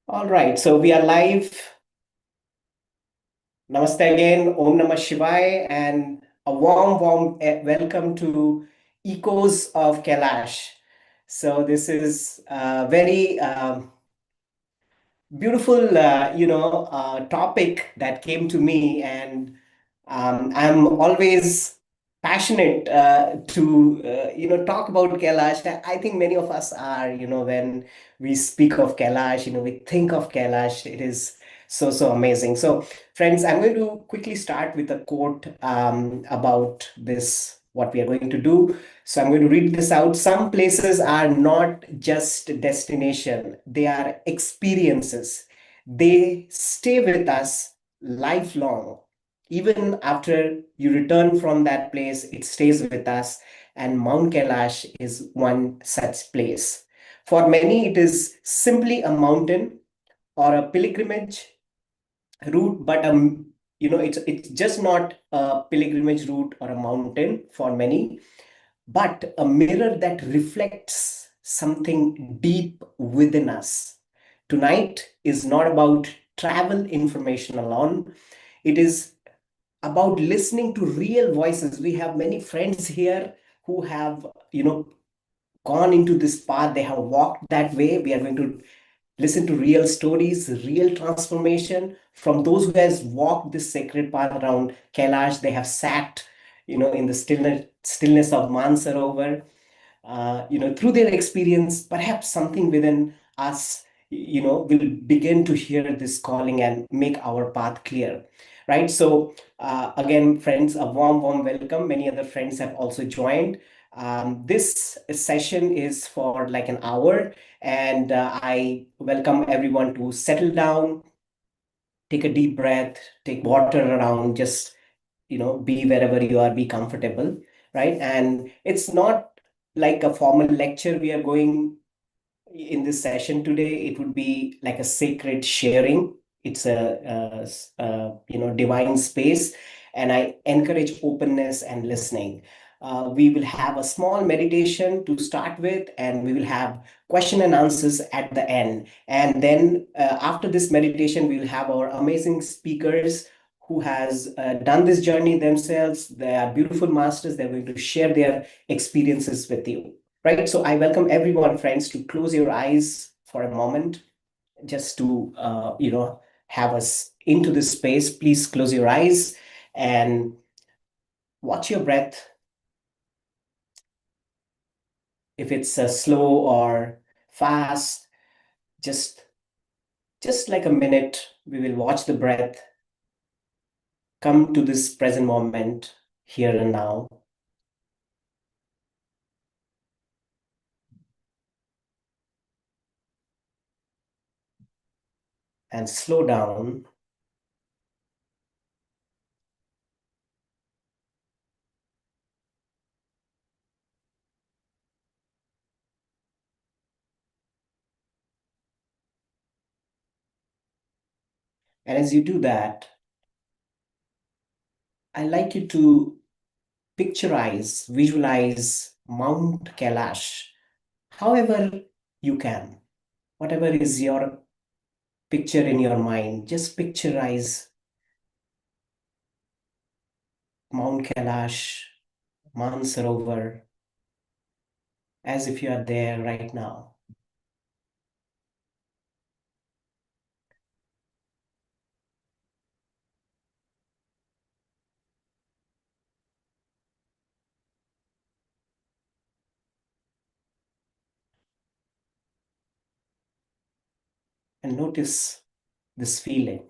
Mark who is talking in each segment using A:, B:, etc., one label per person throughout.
A: All right, so we are live. Namaste again, Om Namah Shivaya, and a warm welcome to Echoes of Kailash. So this is very beautiful, topic that came to me, and I'm always passionate to talk about Kailash. I think many of us are, when we speak of Kailash, we think of Kailash. It is so amazing. So, friends, I'm going to quickly start with a quote about this, what we are going to do. So I'm going to read this out. Some places are not just destination, they are experiences. They stay with us lifelong. Even after you return from that place, it stays with us. And Mount Kailash is one such place. For many, it is simply a mountain or a pilgrimage route, but it's just not a pilgrimage route or a mountain for many, but a mirror that reflects something deep within us. Tonight is not about travel information alone. It is about listening to real voices. We have many friends here who have, gone into this path. They have walked that way. We are going to listen to real stories, real transformation from those who has walked this sacred path around Kailash. They have sat, in the stillness of Mansarovar, through their experience, perhaps something within us, will begin to hear this calling and make our path clear. Right. So, again, friends, a warm welcome. Many other friends have also joined. This session is for like an hour, and I welcome everyone to settle down, take a deep breath, take water around, just be wherever you are, be comfortable, right? And it's not like a formal lecture we are going in this session today. It would be like a sacred sharing. It's a divine space, and I encourage openness and listening. We will have a small meditation to start with, and we will have question and answers at the end. And then after this meditation, we will have our amazing speakers who has done this journey themselves. They are beautiful masters. They're going to share their experiences with you. Right. So I welcome everyone, friends, to close your eyes for a moment, just to, have us into this space. Please close your eyes and watch your breath. If it's slow or fast, just just like a minute, we will watch the breath come to this present moment, here and now, and slow down. And as you do that, I'd like you to picturize, visualize Mount Kailash however you can. Whatever is your picture in your mind, just picturize Mount Kailash, Manasarovar, as if you are there right now. And notice this feeling.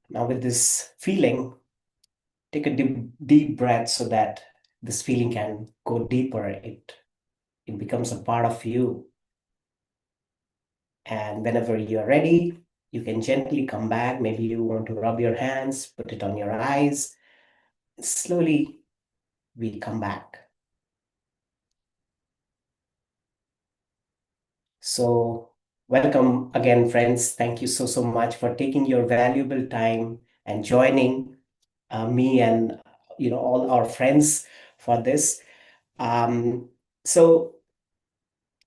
A: Now, with this feeling, take a deep breath so that this feeling can go deeper. It becomes a part of you. And whenever you're ready, you can gently come back. Maybe you want to rub your hands, put it on your eyes. Slowly, we come back. So, welcome again, friends. Thank you so much for taking your valuable time and joining me and all our friends for this. Um, so,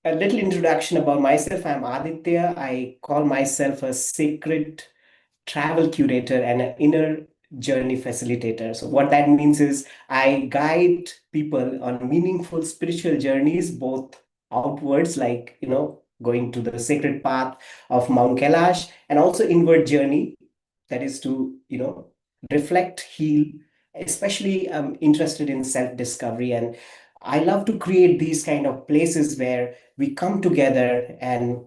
A: a little introduction about myself. I'm Aditya. I call myself a sacred travel curator and an inner journey facilitator. So, what that means is I guide people on meaningful spiritual journeys, both outwards, like, going to the sacred path of Mount Kailash, and also inward journey, that is to, reflect, heal. Especially, I'm interested in self discovery, and I love to create these kind of places where we come together and,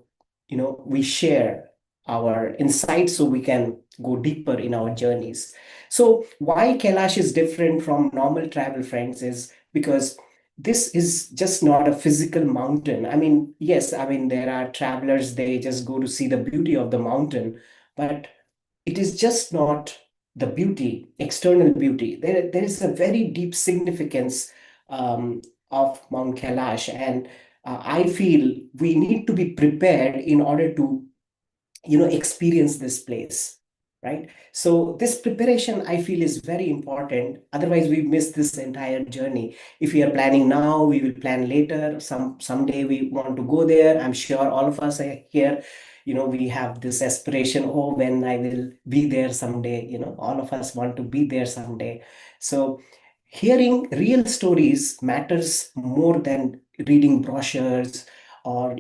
A: we share our insights so we can go deeper in our journeys. So, why Kailash is different from normal travel, friends, is because this is just not a physical mountain. I mean, yes, I mean, there are travelers, they just go to see the beauty of the mountain, but it is just not the beauty, external beauty. There is a very deep significance of Mount Kailash, and I feel we need to be prepared in order to experience this place, right? So this preparation, I feel, is very important. Otherwise we miss this entire journey. If we are planning now, we will plan later. Someday we want to go there. I'm sure all of us are here, we have this aspiration, oh, when I will be there someday, all of us want to be there someday. So hearing real stories matters more than reading brochures, or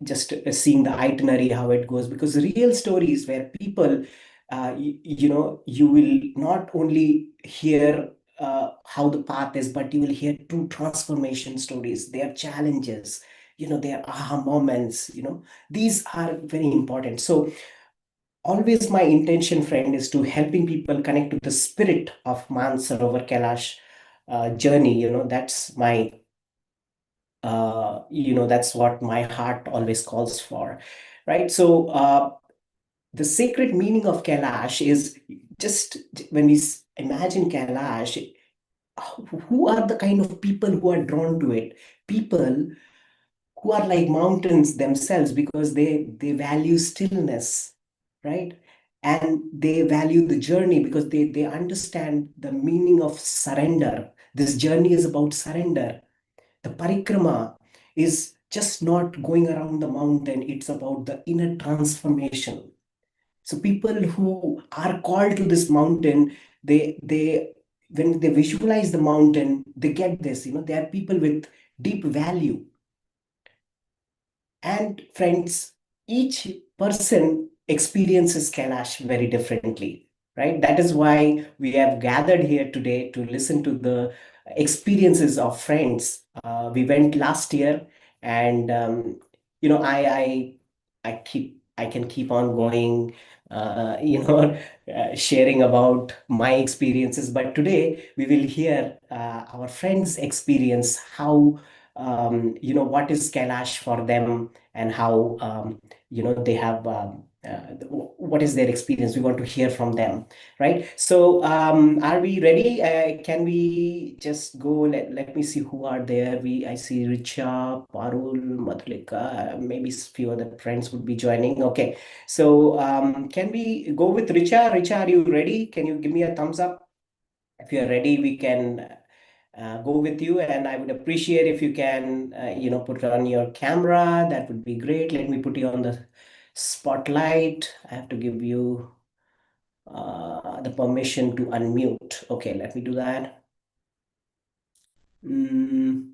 A: just seeing the itinerary how it goes, because real stories where people, you will not only hear how the path is, but you will hear true transformation stories, their challenges, their aha moments. These are very important. So always my intention, friend, is to helping people connect to the spirit of Mansarovar Kailash journey. That's what my heart always calls for, right? So the sacred meaning of Kailash is just, when we imagine Kailash, who are the kind of people who are drawn to it? People who are like mountains themselves, because they value stillness, right? And they value the journey because they understand the meaning of surrender. This journey is about surrender. The parikrama is just not going around the mountain, it's about the inner transformation. So people who are called to this mountain, they when they visualize the mountain, they get this, they are people with deep value. And friends, each person experiences Kailash very differently, right? That is why we have gathered here today to listen to the experiences of friends. We went last year, and you know, I can keep on going, sharing about my experiences. But today we will hear our friends' experience, how what is Kailash for them, and how they have what is their experience. We want to hear from them, right? So are we ready? Can we just go? Let me see who are there. I see Richa, Parul, Madhulika, maybe few other friends would be joining. Okay, so can we go with Richa? Richa, are you ready? Can you give me a thumbs up? If you're ready, we can go with you, and I would appreciate if you can put on your camera. That would be great. Let me put you on the spotlight. I have to give you the permission to unmute. Okay, let me do that. Mm.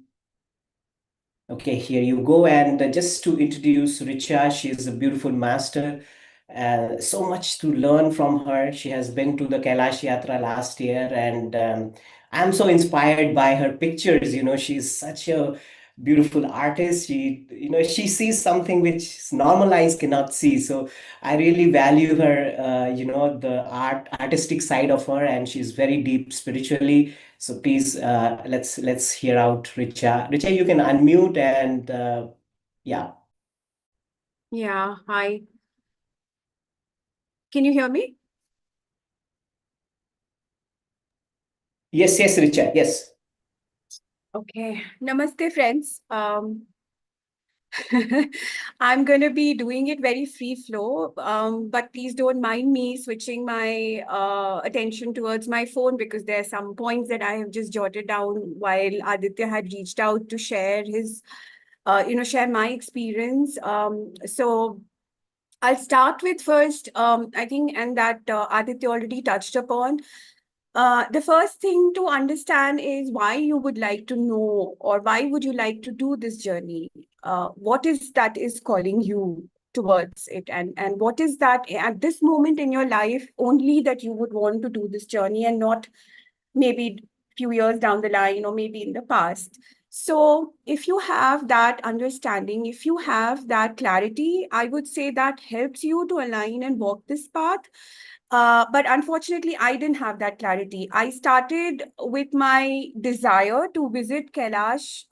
A: Okay, here you go. And just to introduce Richa, she is a beautiful master. So much to learn from her. She has been to the Kailash Yatra last year, and I'm so inspired by her pictures. She's such a beautiful artist. She sees something which normal eyes cannot see. So I really value her, the artistic side of her, and she's very deep spiritually. So please, let's hear out Richa. Richa, you can unmute, and yeah.
B: Yeah, hi. Can you hear me?
A: Yes, yes, Richa. Yes.
B: Okay. Namaste, friends. I'm going to be doing it very free flow, but please don't mind me switching my attention towards my phone because there are some points that I have just jotted down while Aditya had reached out to share share my experience. So I'll start with first, I think, and that Aditya already touched upon. The first thing to understand is why you would like to know or why would you like to do this journey? What is that is calling you towards it? And what is that at this moment in your life only that you would want to do this journey and not maybe few years down the line or maybe in the past? So if you have that understanding, if you have that clarity, I would say that helps you to align and walk this path. But unfortunately, I didn't have that clarity. I started with my desire to visit Kailash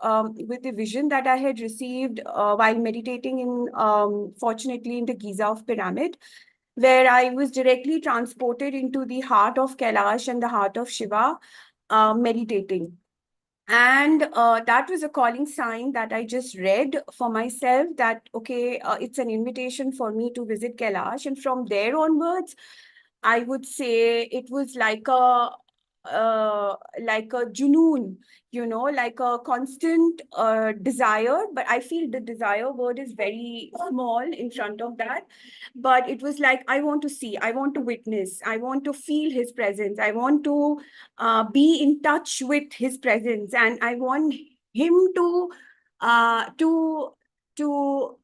B: with the vision that I had received while meditating fortunately, in the Giza of Pyramid, where I was directly transported into the heart of Kailash and the heart of Shiva, meditating. And that was a calling sign that I just read for myself that, okay, it's an invitation for me to visit Kailash. And from there onwards, I would say it was like a junoon, like a constant desire. But I feel the desire word is very small in front of that. But it was like, I want to see, I want to witness, I want to feel his presence, I want to be in touch with his presence, and I want him to uh, to to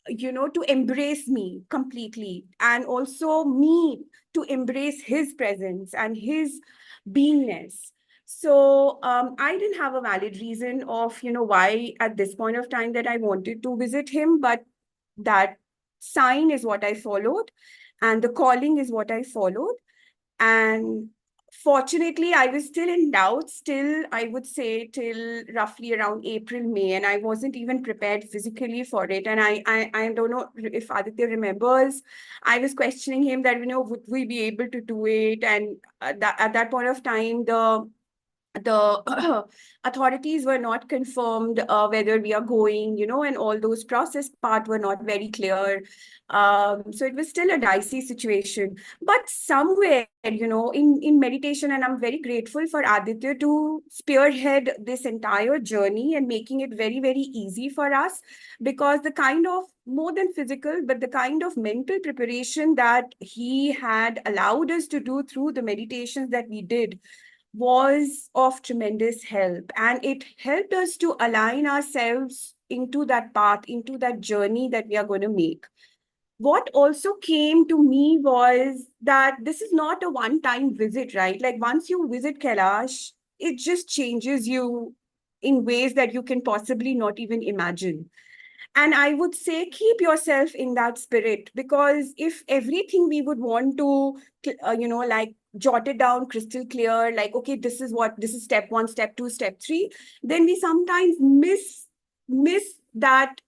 B: to embrace me completely, and also me to embrace his presence and his beingness. So I didn't have a valid reason of, why at this point of time that I wanted to visit him, but that sign is what I followed, and the calling is what I followed. And fortunately, I was still in doubt, still, I would say, till roughly around April, May, and I wasn't even prepared physically for it. And I don't know if Aditya remembers, I was questioning him that, would we be able to do it? And at that point of time, the authorities were not confirmed whether we are going, and all those process part were not very clear. So it was still a dicey situation. But somewhere, in meditation, and I'm very grateful for Aditya to spearhead this entire journey and making it very, very easy for us, because the kind of more than physical, but the kind of mental preparation that he had allowed us to do through the meditations that we did was of tremendous help. And it helped us to align ourselves into that path, into that journey that we are going to make. What also came to me was that this is not a one-time visit, right? Like once you visit Kailash, it just changes you in ways that you can possibly not even imagine. And I would say keep yourself in that spirit, because if everything we would want to, like jot it down crystal clear, like, okay, this is step one, step two, step three, then we sometimes miss that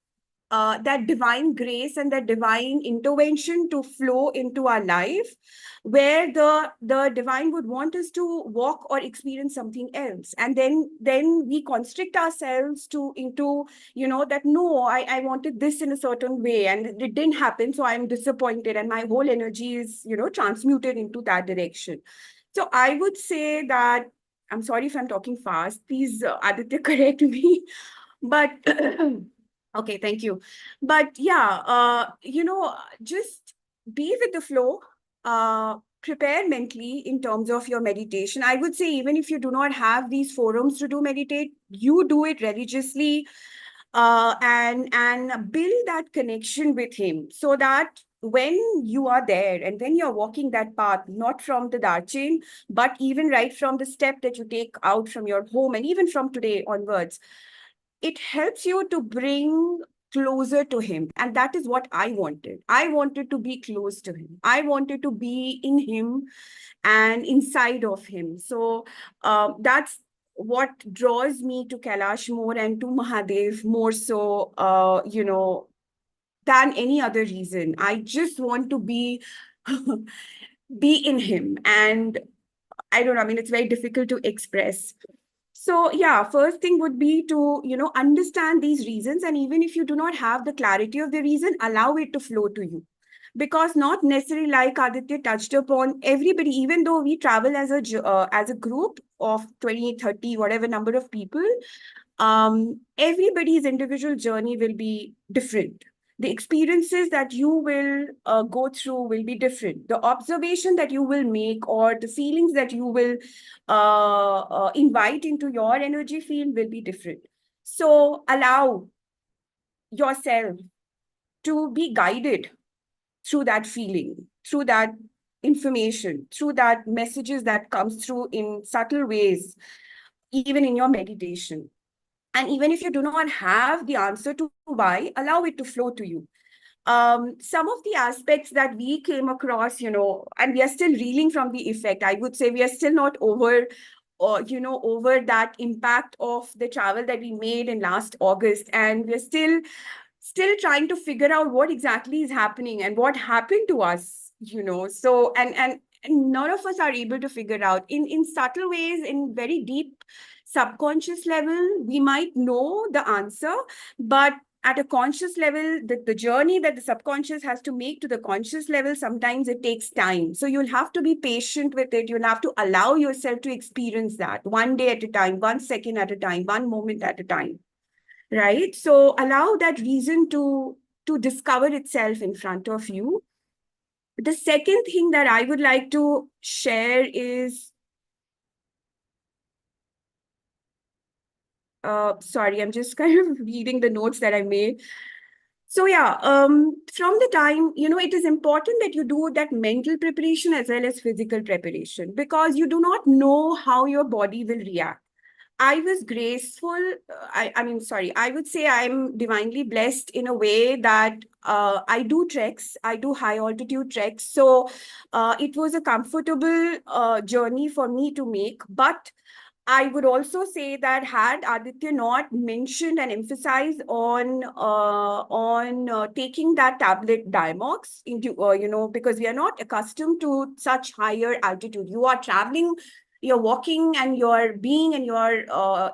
B: divine grace and that divine intervention to flow into our life, where the divine would want us to walk or experience something else, and then we constrict ourselves to into that, no, I wanted this in a certain way and it didn't happen, so I'm disappointed, and my whole energy is transmuted into that direction. So I would say that, I'm sorry if I'm talking fast, please, Aditya, correct me. But okay, thank you. But yeah, just be with the flow. Prepare mentally in terms of your meditation. I would say even if you do not have these forums to do meditate, you do it religiously, and build that connection with him, so that when you are there and when you're walking that path, not from the darchain, but even right from the step that you take out from your home, and even from today onwards, it helps you to bring closer to him. And that is what I wanted. I wanted to be close to him, I wanted to be in him and inside of him. So that's what draws me to Kailash more, and to Mahadev more so, than any other reason. I just want to be be in him. And I don't know, I mean, it's very difficult to express. So yeah, first thing would be to, understand these reasons. And even if you do not have the clarity of the reason, allow it to flow to you. Because not necessarily, like Aditya touched upon, everybody, even though we travel as a group of 20, 30, whatever number of people, everybody's individual journey will be different. The experiences that you will go through will be different. The observation that you will make, or the feelings that you will invite into your energy field, will be different. So allow yourself to be guided through that feeling, through that information, through that messages that comes through in subtle ways, even in your meditation. And even if you do not have the answer to why, allow it to flow to you. Some of the aspects that we came across, and we are still reeling from the effect. I would say we are still not over, or over that impact of the travel that we made in last August, and we're still trying to figure out what exactly is happening and what happened to us. So, and none of us are able to figure out in subtle ways, in very deep subconscious level. We might know the answer, but at a conscious level, the journey that the subconscious has to make to the conscious level, sometimes it takes time. So you'll have to be patient with it. You'll have to allow yourself to experience that one day at a time, 1 second at a time, one moment at a time, right? So allow that reason to discover itself in front of you. The second thing that I would like to share is, sorry, I'm just kind of reading the notes that I made. So yeah, from the time, it is important that you do that mental preparation as well as physical preparation, because you do not know how your body will react. I was graceful. I mean, sorry, I would say I'm divinely blessed in a way that I do treks, I do high altitude treks. So it was a comfortable journey for me to make. But I would also say that had Aditya not mentioned and emphasized on taking that tablet Diamox into, because we are not accustomed to such higher altitude. You are traveling, you're walking, and you're being, and you're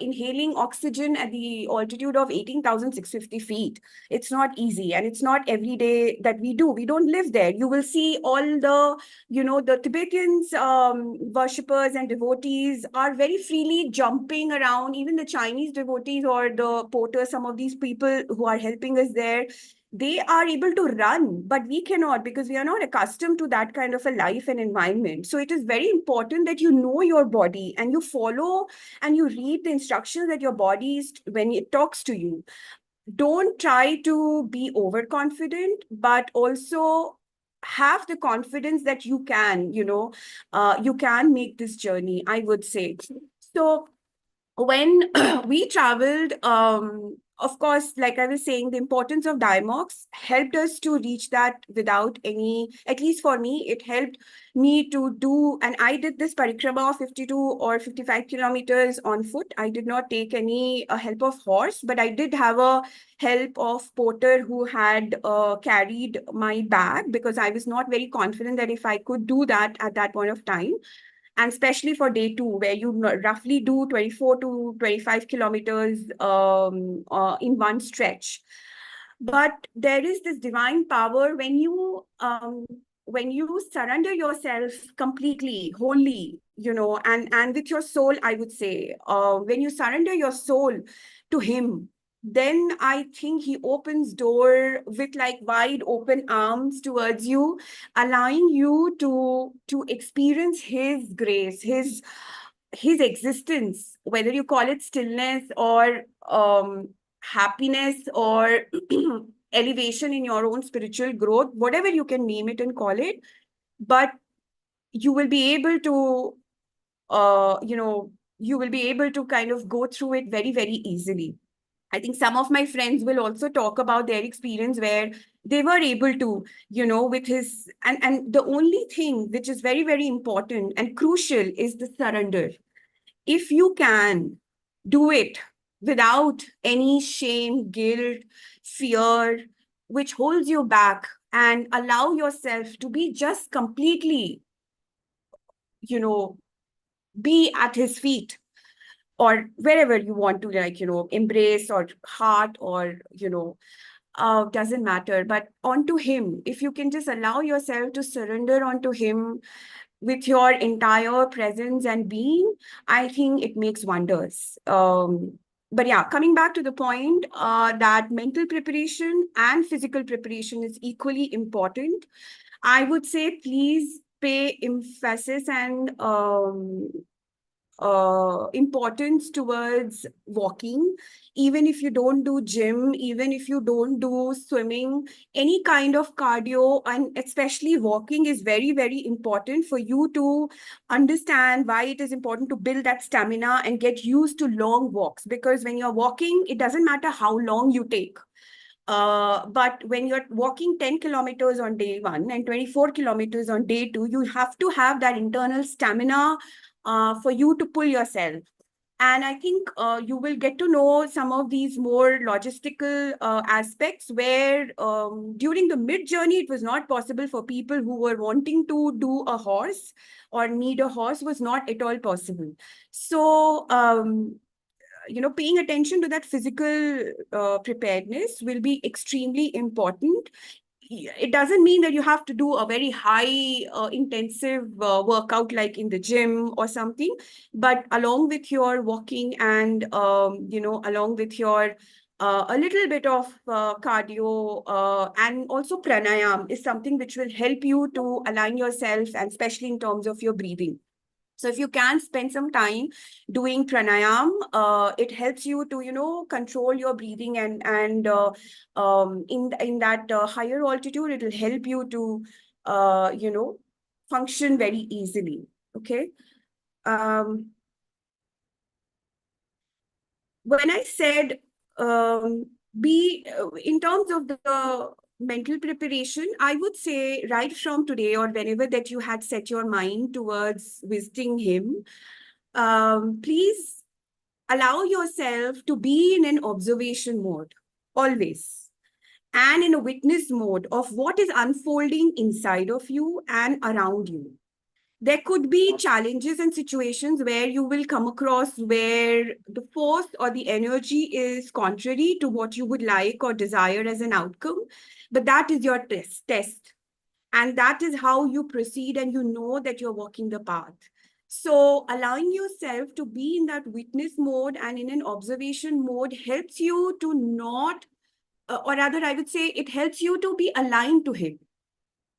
B: inhaling oxygen at the altitude of 18,650 feet. It's not easy, and it's not every day that we do. We don't live there. You will see all the Tibetans, worshippers and devotees are very freely jumping around. Even the Chinese devotees or the porters, some of these people who are helping us there, they are able to run, but we cannot, because we are not accustomed to that kind of a life and environment. So it is very important that you know your body and you follow and you read the instructions that your body is when it talks to you. Don't try to be overconfident, but also have the confidence that you can make this journey, I would say. So when we traveled, of course, like I was saying, the importance of Diamox helped us to reach that without any, at least for me, it helped me to do, and I did this parikrama of 52 or 55 kilometers on foot. I did not take any help of horse, but I did have a help of porter who had carried my bag, because I was not very confident that if I could do that at that point of time, and especially for day two, where you roughly do 24 to 25 kilometers in one stretch. But there is this divine power when you surrender yourself completely, wholly, and with your soul, I would say, when you surrender your soul to him, then I think he opens door with like wide open arms towards you, allowing you to experience his grace, his existence, whether you call it stillness or happiness or elevation in your own spiritual growth, whatever you can name it and call it. But you will be able to uh you know you will be able to kind of go through it very, very easily. I think some of my friends will also talk about their experience where they were able to, with his, and the only thing which is very, very important and crucial is the surrender. If you can do it without any shame, guilt, fear, which holds you back, and allow yourself to be just completely, you know, be at his feet, or wherever you want to, like, embrace, or heart, or, doesn't matter, but onto him. If you can just allow yourself to surrender onto him with your entire presence and being, I think it makes wonders. But yeah, coming back to the point, that mental preparation and physical preparation is equally important. I would say please pay emphasis and importance towards walking. Even if you don't do gym, even if you don't do swimming, any kind of cardio, and especially walking, is very, very important for you to understand why it is important to build that stamina and get used to long walks. Because when you're walking, it doesn't matter how long you take. But when you're walking 10 kilometers on day one and 24 kilometers on day two, you have to have that internal stamina for you to pull yourself. And I think you will get to know some of these more logistical aspects where during the mid journey, it was not possible for people who were wanting to do a horse or need a horse, was not at all possible. So, paying attention to that physical preparedness will be extremely important. It doesn't mean that you have to do a very high intensive workout like in the gym or something, but along with your walking and along with your a little bit of cardio and also pranayam is something which will help you to align yourself, and especially in terms of your breathing. So if you can spend some time doing pranayam, it helps you to, control your breathing, and in that higher altitude, it will help you to, function very easily. Okay. Um, when I said be in terms of the mental preparation, I would say right from today or whenever that you had set your mind towards visiting him, please allow yourself to be in an observation mode always, and in a witness mode of what is unfolding inside of you and around you. There could be challenges and situations where you will come across where the force or the energy is contrary to what you would like or desire as an outcome, but that is your test, and that is how you proceed, and you know that you're walking the path. So allowing yourself to be in that witness mode and in an observation mode helps you to not, or rather I would say it helps you to be aligned to him.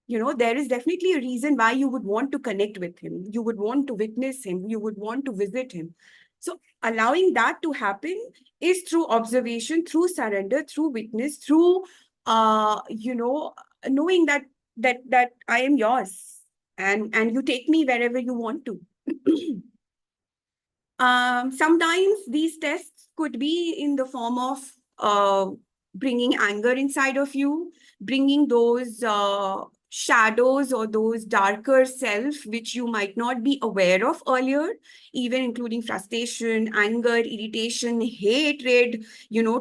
B: There is definitely a reason why you would want to connect with him, you would want to witness him, you would want to visit him. So allowing that to happen is through observation, through surrender, through witness, through knowing that I am yours, and you take me wherever you want to. Sometimes these tests could be in the form of bringing anger inside of you, bringing those shadows or those darker self which you might not be aware of earlier, even including frustration, anger, irritation, hatred,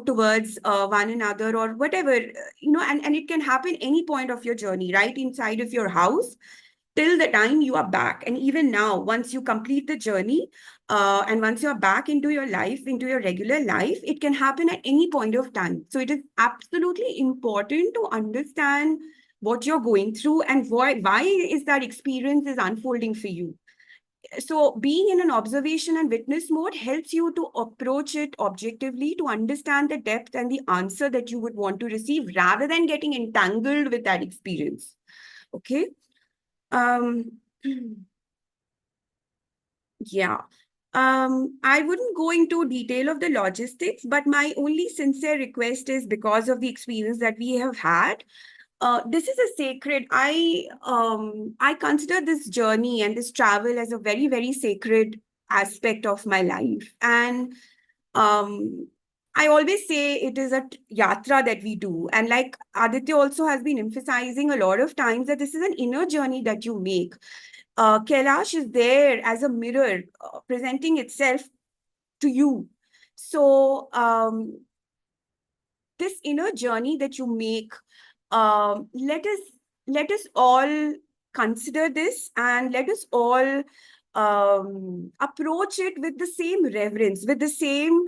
B: towards one another or whatever, and it can happen any point of your journey, right inside of your house, till the time you are back. And even now, once you complete the journey, and once you're back into your life, into your regular life, it can happen at any point of time. So it is absolutely important to understand what you're going through and why is that experience is unfolding for you. So being in an observation and witness mode helps you to approach it objectively, to understand the depth and the answer that you would want to receive rather than getting entangled with that experience. Okay. Um, yeah. I wouldn't go into detail of the logistics, but my only sincere request is, because of the experience that we have had, this is a sacred. I consider this journey and this travel as a very, very sacred aspect of my life. And um, I always say it is a yatra that we do. And like Aditya also has been emphasizing a lot of times, that this is an inner journey that you make. Kailash is there as a mirror, presenting itself to you. So this inner journey that you make, let us all consider this, and let us all approach it with the same reverence, with the same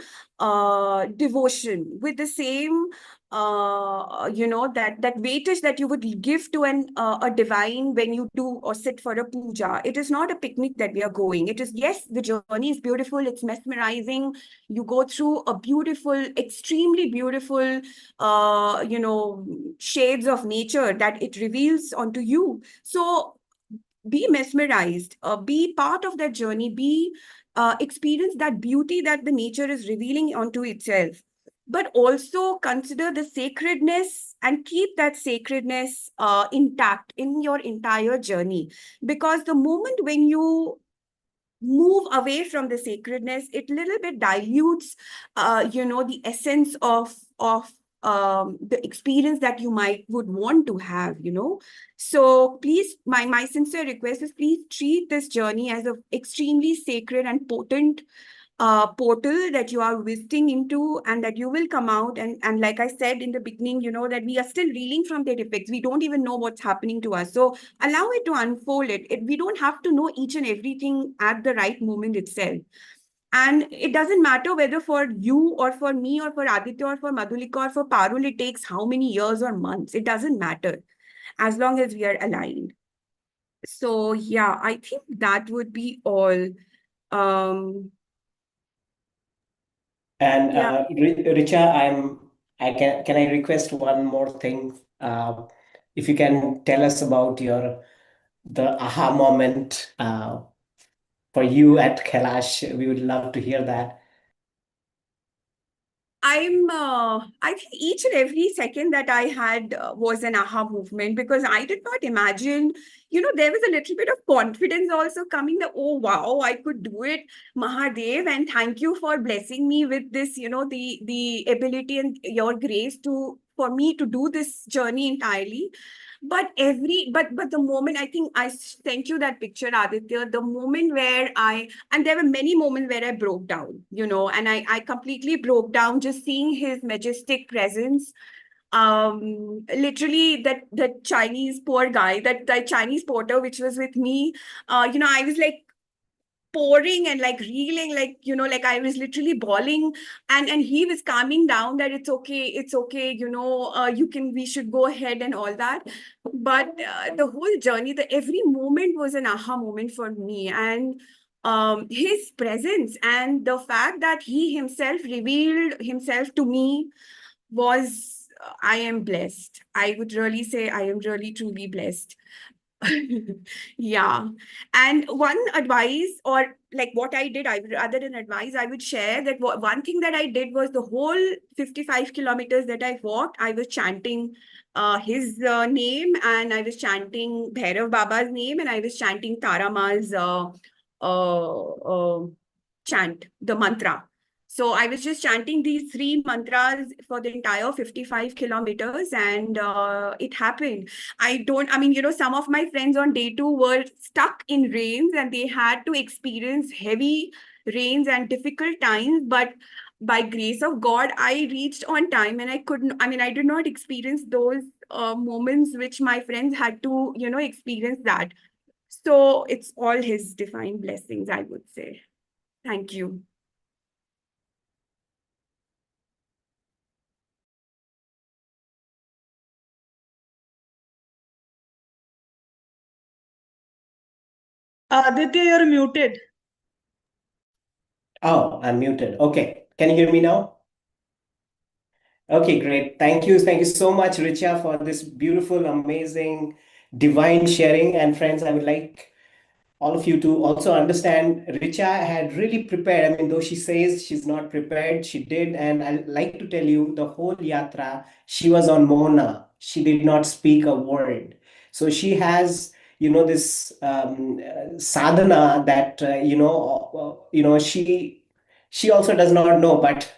B: devotion, with the same that weightage that you would give to an a divine when you do or sit for a puja. It is not a picnic that we are going. It is, yes, the journey is beautiful, it's mesmerizing. You go through a beautiful, extremely beautiful shades of nature that it reveals onto you. So be mesmerized, be part of that journey, be experience that beauty that the nature is revealing onto itself, but also consider the sacredness and keep that sacredness intact in your entire journey. Because the moment when you move away from the sacredness, it little bit dilutes the essence of the experience that you might would want to have. So please, my sincere request is, please treat this journey as a extremely sacred and potent portal that you are visiting into, and that you will come out. And like I said in the beginning, that we are still reeling from that effects. We don't even know what's happening to us. So allow it to unfold. We don't have to know each and everything at the right moment itself. And it doesn't matter whether for you or for me or for Aditya or for Madhulika or for Parul, it takes how many years or months. It doesn't matter as long as we are aligned. So yeah, I think that would be all. Um,
A: And
B: yeah.
A: Richa, can I request one more thing? If you can tell us about the aha moment for you at Kailash, we would love to hear that.
B: I think each and every second that I had was an aha movement, because I did not imagine, there was a little bit of confidence also coming that, oh, wow, I could do it, Mahadev, and thank you for blessing me with this, the ability and your grace for me to do this journey entirely. But the moment, I think I sent you that picture, Aditya, the moment where and there were many moments where I broke down, and I completely broke down just seeing his majestic presence. Literally, that Chinese poor guy, that Chinese porter which was with me, I was like pouring and like reeling, like like I was literally bawling, and he was calming down that it's okay, we should go ahead and all that. But the whole journey, the every moment was an aha moment for me. And his presence and the fact that he himself revealed himself to me was, I am blessed. I would really say I am really truly blessed. Yeah. And one advice, or like what I did, rather than advice, I would share that one thing that I did was the whole 55 kilometers that I walked, I was chanting his name, and I was chanting Bhairav Baba's name, and I was chanting Taramal's chant, the mantra. So I was just chanting these three mantras for the entire 55 kilometers, and it happened. I mean, some of my friends on day two were stuck in rains and they had to experience heavy rains and difficult times. But by grace of God, I reached on time, and I did not experience those moments which my friends had to, experience that. So it's all his divine blessings, I would say. Thank you.
C: Aditya, you're muted.
A: Oh, I'm muted. Okay. Can you hear me now? Okay, great. Thank you. Thank you so much, Richa, for this beautiful, amazing, divine sharing. And friends, I would like all of you to also understand Richa had really prepared. I mean, though she says she's not prepared, she did. And I like to tell you the whole yatra, she was on Mona. She did not speak a word. So she has, this sadhana that, she also does not know, but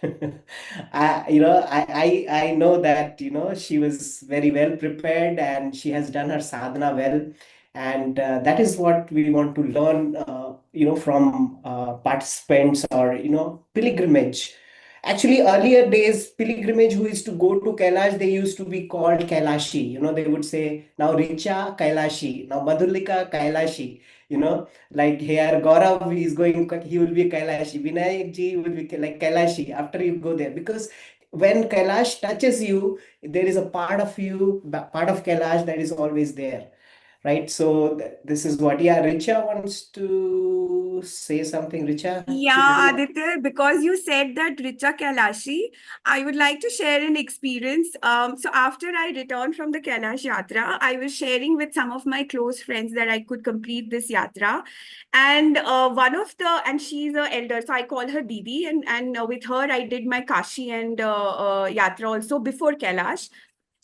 A: I know that, she was very well prepared and she has done her sadhana well, and that is what we want to learn from participants or pilgrimage. Actually, earlier days, pilgrimage who used to go to Kailash, they used to be called Kailashi. They would say now Richa Kailashi, now Madhulika Kailashi. Like here Gaurav is going, he will be Kailashi. Vinayak ji will be like Kailashi after you go there. Because when Kailash touches you, there is a part of you, part of Kailash that is always there. Right? So this is what, yeah, Richa wants to say something. Richa, would
B: Yeah,
A: you like?
B: Aditya, because you said that Richa Kailashi, I would like to share an experience. So after I returned from the Kailash Yatra, I was sharing with some of my close friends that I could complete this yatra. And and she's a elder, so I call her Didi, and with her I did my Kashi and yatra also before Kailash.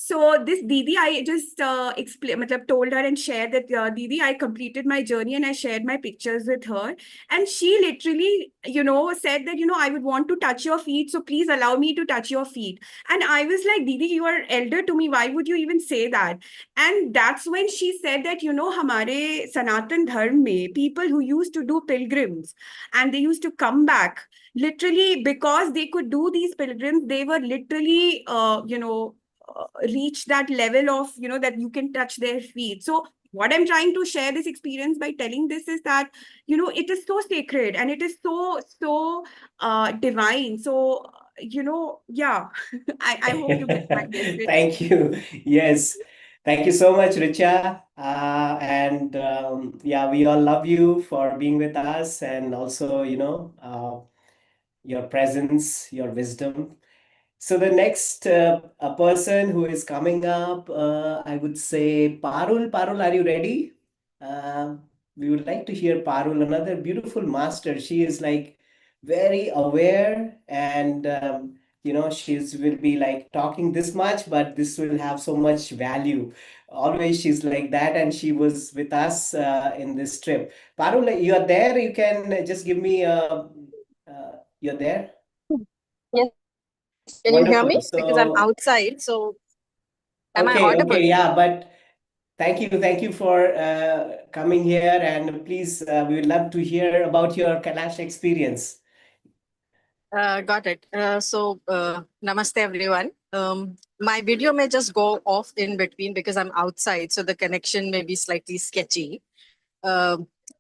B: So this Didi, I just told her and shared that Didi, I completed my journey and I shared my pictures with her, and she literally, said that, I would want to touch your feet, so please allow me to touch your feet. And I was like, Didi, you are elder to me, why would you even say that? And that's when she said that, hamare Sanatan Dharma mein, people who used to do pilgrims and they used to come back, literally because they could do these pilgrims, they were literally, reach that level of, that you can touch their feet. So what I'm trying to share this experience by telling this is that, it is so sacred and it is so divine. So yeah. I hope you get my message.
A: Thank you. Yes. Thank you so much, Richa. And yeah, we all love you for being with us, and also, your presence, your wisdom. So the next a person who is coming up, I would say Parul. Parul, are you ready? We would like to hear Parul, another beautiful master. She is like very aware, and she's will be like talking this much, but this will have so much value. Always she's like that, and she was with us in this trip. Parul, you are there. You can just give me. You're there.
C: Yes, can you hear me?
A: Wonderful.
C: Because I'm
A: So,
C: outside. So, am I
A: okay,
C: audible?
A: okay, yeah, but thank you for coming here, and please, we would love to hear about your Kailash experience.
C: Got it. Namaste, everyone. My video may just go off in between because I'm outside, so the connection may be slightly sketchy.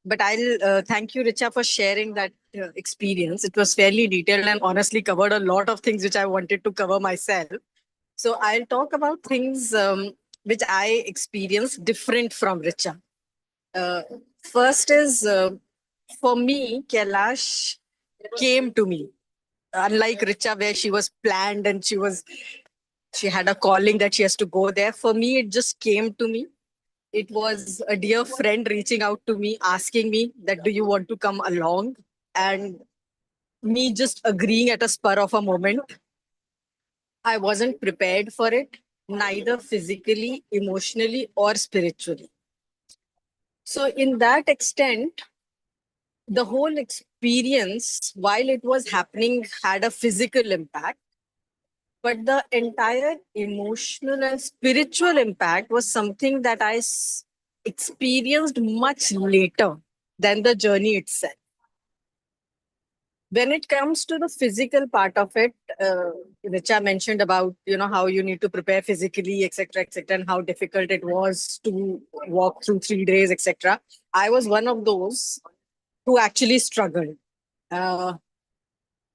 C: But I'll thank you, Richa, for sharing that experience. It was fairly detailed and honestly covered a lot of things which I wanted to cover myself. So, I'll talk about things which I experienced different from Richa. Uh, First is for me, Kailash came to me. Unlike Richa, where she was planned and she had a calling that she has to go there. For me, it just came to me. It was a dear friend reaching out to me, asking me that do you want to come along, and me just agreeing at a spur of a moment. I wasn't prepared for it, neither physically, emotionally, or spiritually. So, in that extent, the whole experience, while it was happening, had a physical impact, but the entire emotional and spiritual impact was something that experienced much later than the journey itself. When it comes to the physical part of it, Richa mentioned about how you need to prepare physically, etc., and how difficult it was to walk through 3 days, etc. I was one of those who actually struggled. Uh,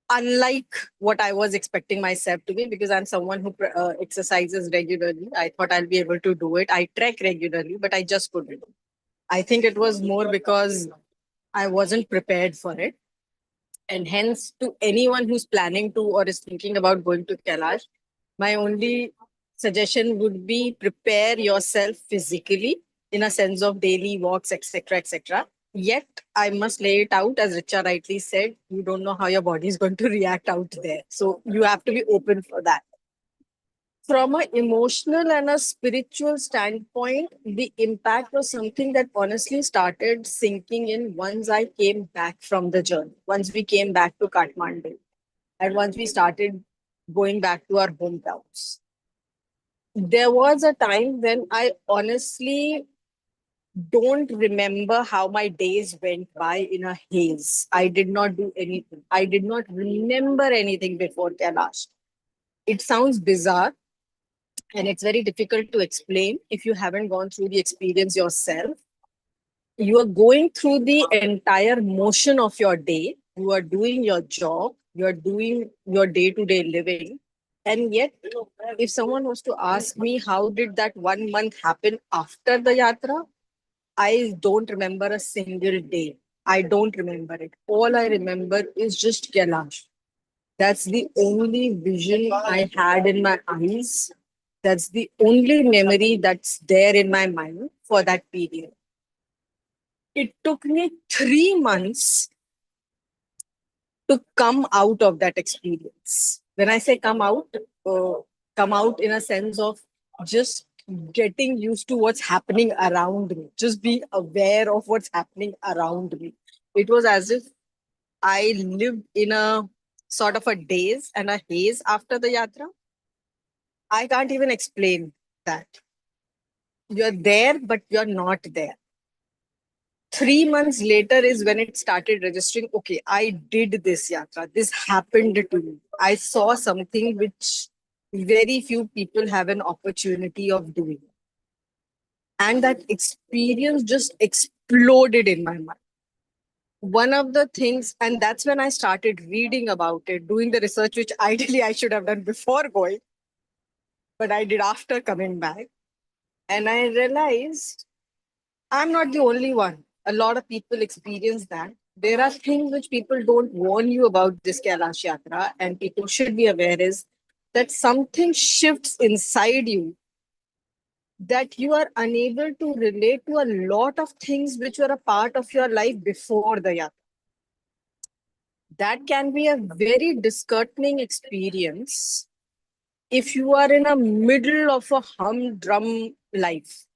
C: Unlike what I was expecting myself to be, because I'm someone who exercises regularly. I thought I'll be able to do it. I trek regularly, but I just couldn't. I think it was more because I wasn't prepared for it. And hence, to anyone who's planning to or is thinking about going to Kailash, my only suggestion would be prepare yourself physically in a sense of daily walks, etc., etc. Yet, I must lay it out, as Richa rightly said, you don't know how your body is going to react out there. So, you have to be open for that. From an emotional and a spiritual standpoint, the impact was something that honestly started sinking in once I came back from the journey, once we came back to Kathmandu, and once we started going back to our hometowns. There was a time when I honestly don't remember how my days went by in a haze. I did not do anything. I did not remember anything before Kailash. It sounds bizarre and it's very difficult to explain if you haven't gone through the experience yourself. You are going through the entire motion of your day. You are doing your job. You are doing your day to day living. And yet, if someone was to ask me how did that 1 month happen after the yatra, I don't remember a single day. I don't remember it. All I remember is just Kailash. That's the only vision I had in my eyes. That's the only memory that's there in my mind for that period. It took me 3 months to come out of that experience. When I say come out in a sense of just getting used to what's happening around me, just be aware of what's happening around me. It was as if I lived in a sort of a daze and a haze after the yatra. I can't even explain that. You're there, but you're not there. 3 months later is when it started registering. Okay, I did this yatra. This happened to me. I saw something which very few people have an opportunity of doing. And that experience just exploded in my mind. One of the things, and that's when I started reading about it, doing the research, which ideally I should have done before going, but I did after coming back. And I realized I'm not the only one. A lot of people experience that. There are things which people don't warn you about this Kailash Yatra, and people should be aware is that something shifts inside you that you are unable to relate to a lot of things which were a part of your life before the Yatra. That can be a very disheartening experience if you are in a middle of a humdrum life.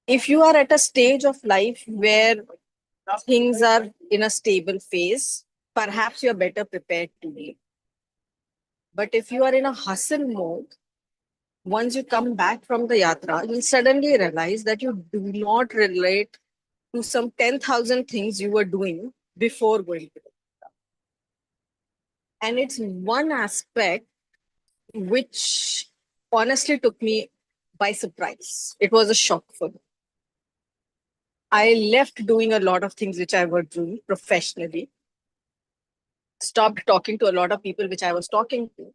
C: If you are at a stage of life where things are in a stable phase, perhaps you're better prepared to be. But if you are in a hustle mode, once you come back from the yatra, you'll suddenly realize that you do not relate to some 10,000 things you were doing before going to it. And it's one aspect which honestly took me by surprise. It was a shock for me. I left doing a lot of things which I was doing professionally, stopped talking to a lot of people which I was talking to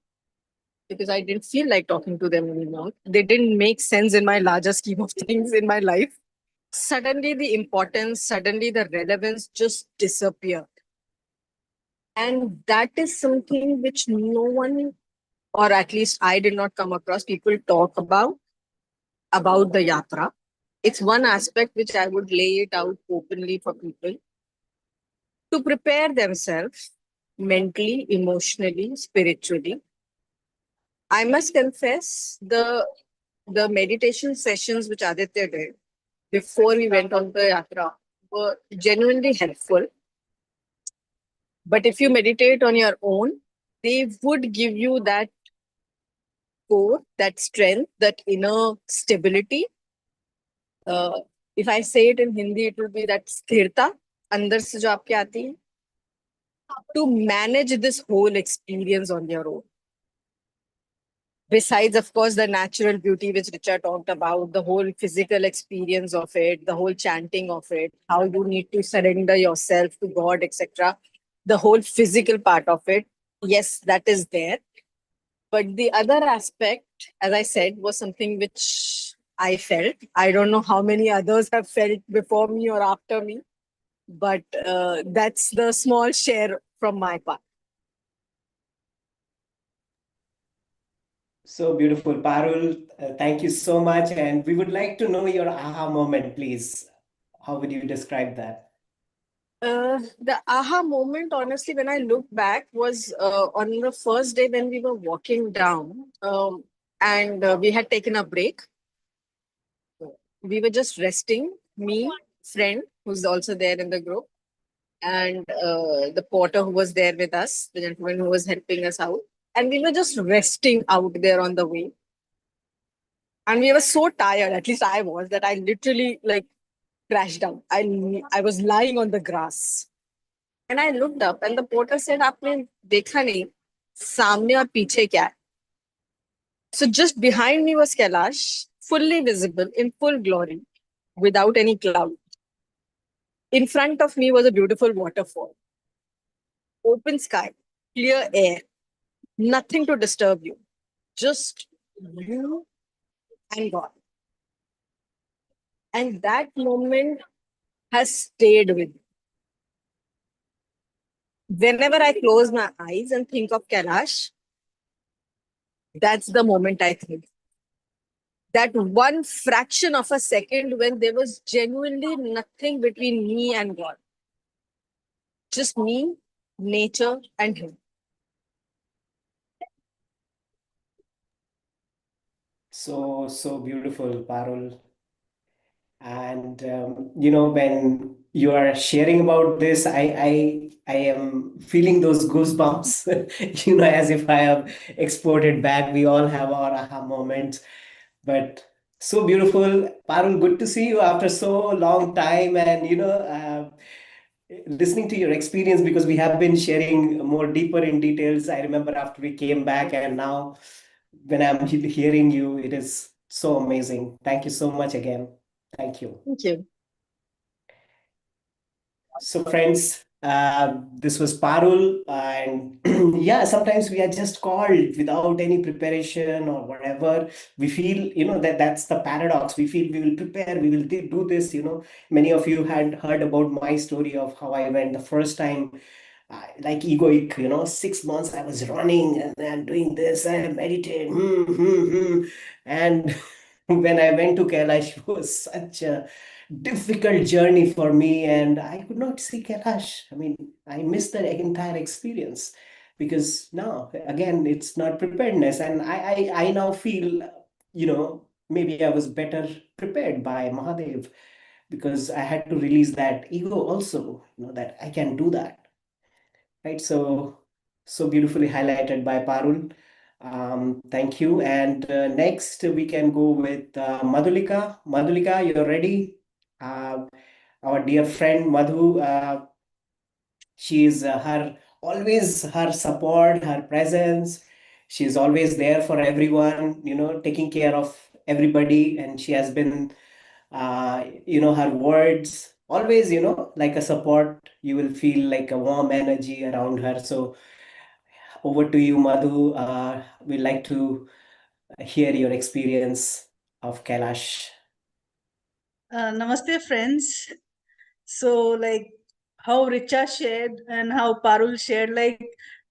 C: because I didn't feel like talking to them anymore. They didn't make sense in my larger scheme of things in my life. Suddenly, the importance, suddenly, the relevance just disappeared. And that is something which no one, or at least I did not come across, people talk about the yatra. It's one aspect which I would lay it out openly for people to prepare themselves mentally, emotionally, spiritually. I must confess the meditation sessions which Aditya did before we went on the yatra were genuinely helpful. But if you meditate on your own, they would give you that core, that strength, that inner stability. Uh, if I say it in Hindi, it will be that sthirta, अंदर से जो आपके आती है, to manage this whole experience on your own. Besides, of course, the natural beauty which Richard talked about, the whole physical experience of it, the whole chanting of it, how you need to surrender yourself to God, etc. The whole physical part of it, yes, that is there. But the other aspect, as I said, was something which I felt. I don't know how many others have felt before me or after me, but that's the small share from my part.
A: So beautiful. Parul, thank you so much. And we would like to know your aha moment, please. How would you describe that?
C: The aha moment, honestly, when I look back, was on the first day when we were walking down and we had taken a break. We were just resting, me, friend, who's also there in the group, and the porter who was there with us, the gentleman who was helping us out. And we were just resting out there on the way. And we were so tired, at least I was, that I literally like crashed down. I was lying on the grass. And I looked up and the porter said, "आपने देखा नहीं सामने और पीछे क्या है?" So just behind me was Kailash, fully visible in full glory, without any cloud. In front of me was a beautiful waterfall, open sky, clear air, nothing to disturb you, just you and God. And that moment has stayed with me. Whenever I close my eyes and think of Kailash, that's the moment I think. That one fraction of a second when there was genuinely nothing between me and God. Just me, nature, and Him.
A: So beautiful, Parul. And when you are sharing about this, I am feeling those goosebumps, as if I have exported back. We all have our aha moments, but so beautiful. Parul, good to see you after so long time, and listening to your experience, because we have been sharing more deeper in details. I remember after we came back, and now when I'm hearing you, it is so amazing. Thank you so much again. Thank you.
C: Thank you.
A: So, friends, this was Parul, and yeah, sometimes we are just called without any preparation or whatever. We feel, that that's the paradox. We feel we will prepare, we will do this. Many of you had heard about my story of how I went the first time, like egoic, 6 months I was running and then doing this and meditate, and when I went to Kailash, it was such a difficult journey for me, and I could not see Kailash. I mean, I missed the entire experience because now, again, it's not preparedness, and I now feel, maybe I was better prepared by Mahadev, because I had to release that ego also, that I can do that. Right, so beautifully highlighted by Parul. Thank you. And next we can go with Madhulika. Madhulika, you're ready. Uh, our dear friend Madhu, she is her always her support, her presence. She's always there for everyone, taking care of everybody, and she has been, her words always, like a support. You will feel like a warm energy around her. So over to you, Madhu. We'd like to hear your experience of Kailash.
D: Namaste, friends. So, like how Richa shared and how Parul shared, like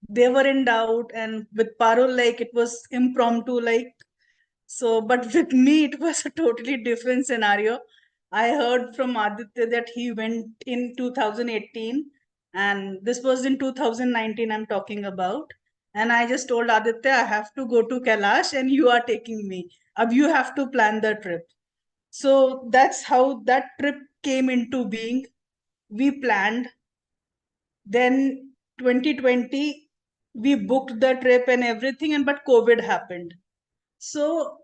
D: they were in doubt, and with Parul, like it was impromptu, like so. But with me, it was a totally different scenario. I heard from Aditya that he went in 2018, and this was in 2019. I'm talking about, and I just told Aditya I have to go to Kailash, and you are taking me. Ab you have to plan the trip. So that's how that trip came into being. We planned. Then 2020, we booked the trip and everything, and but COVID happened. So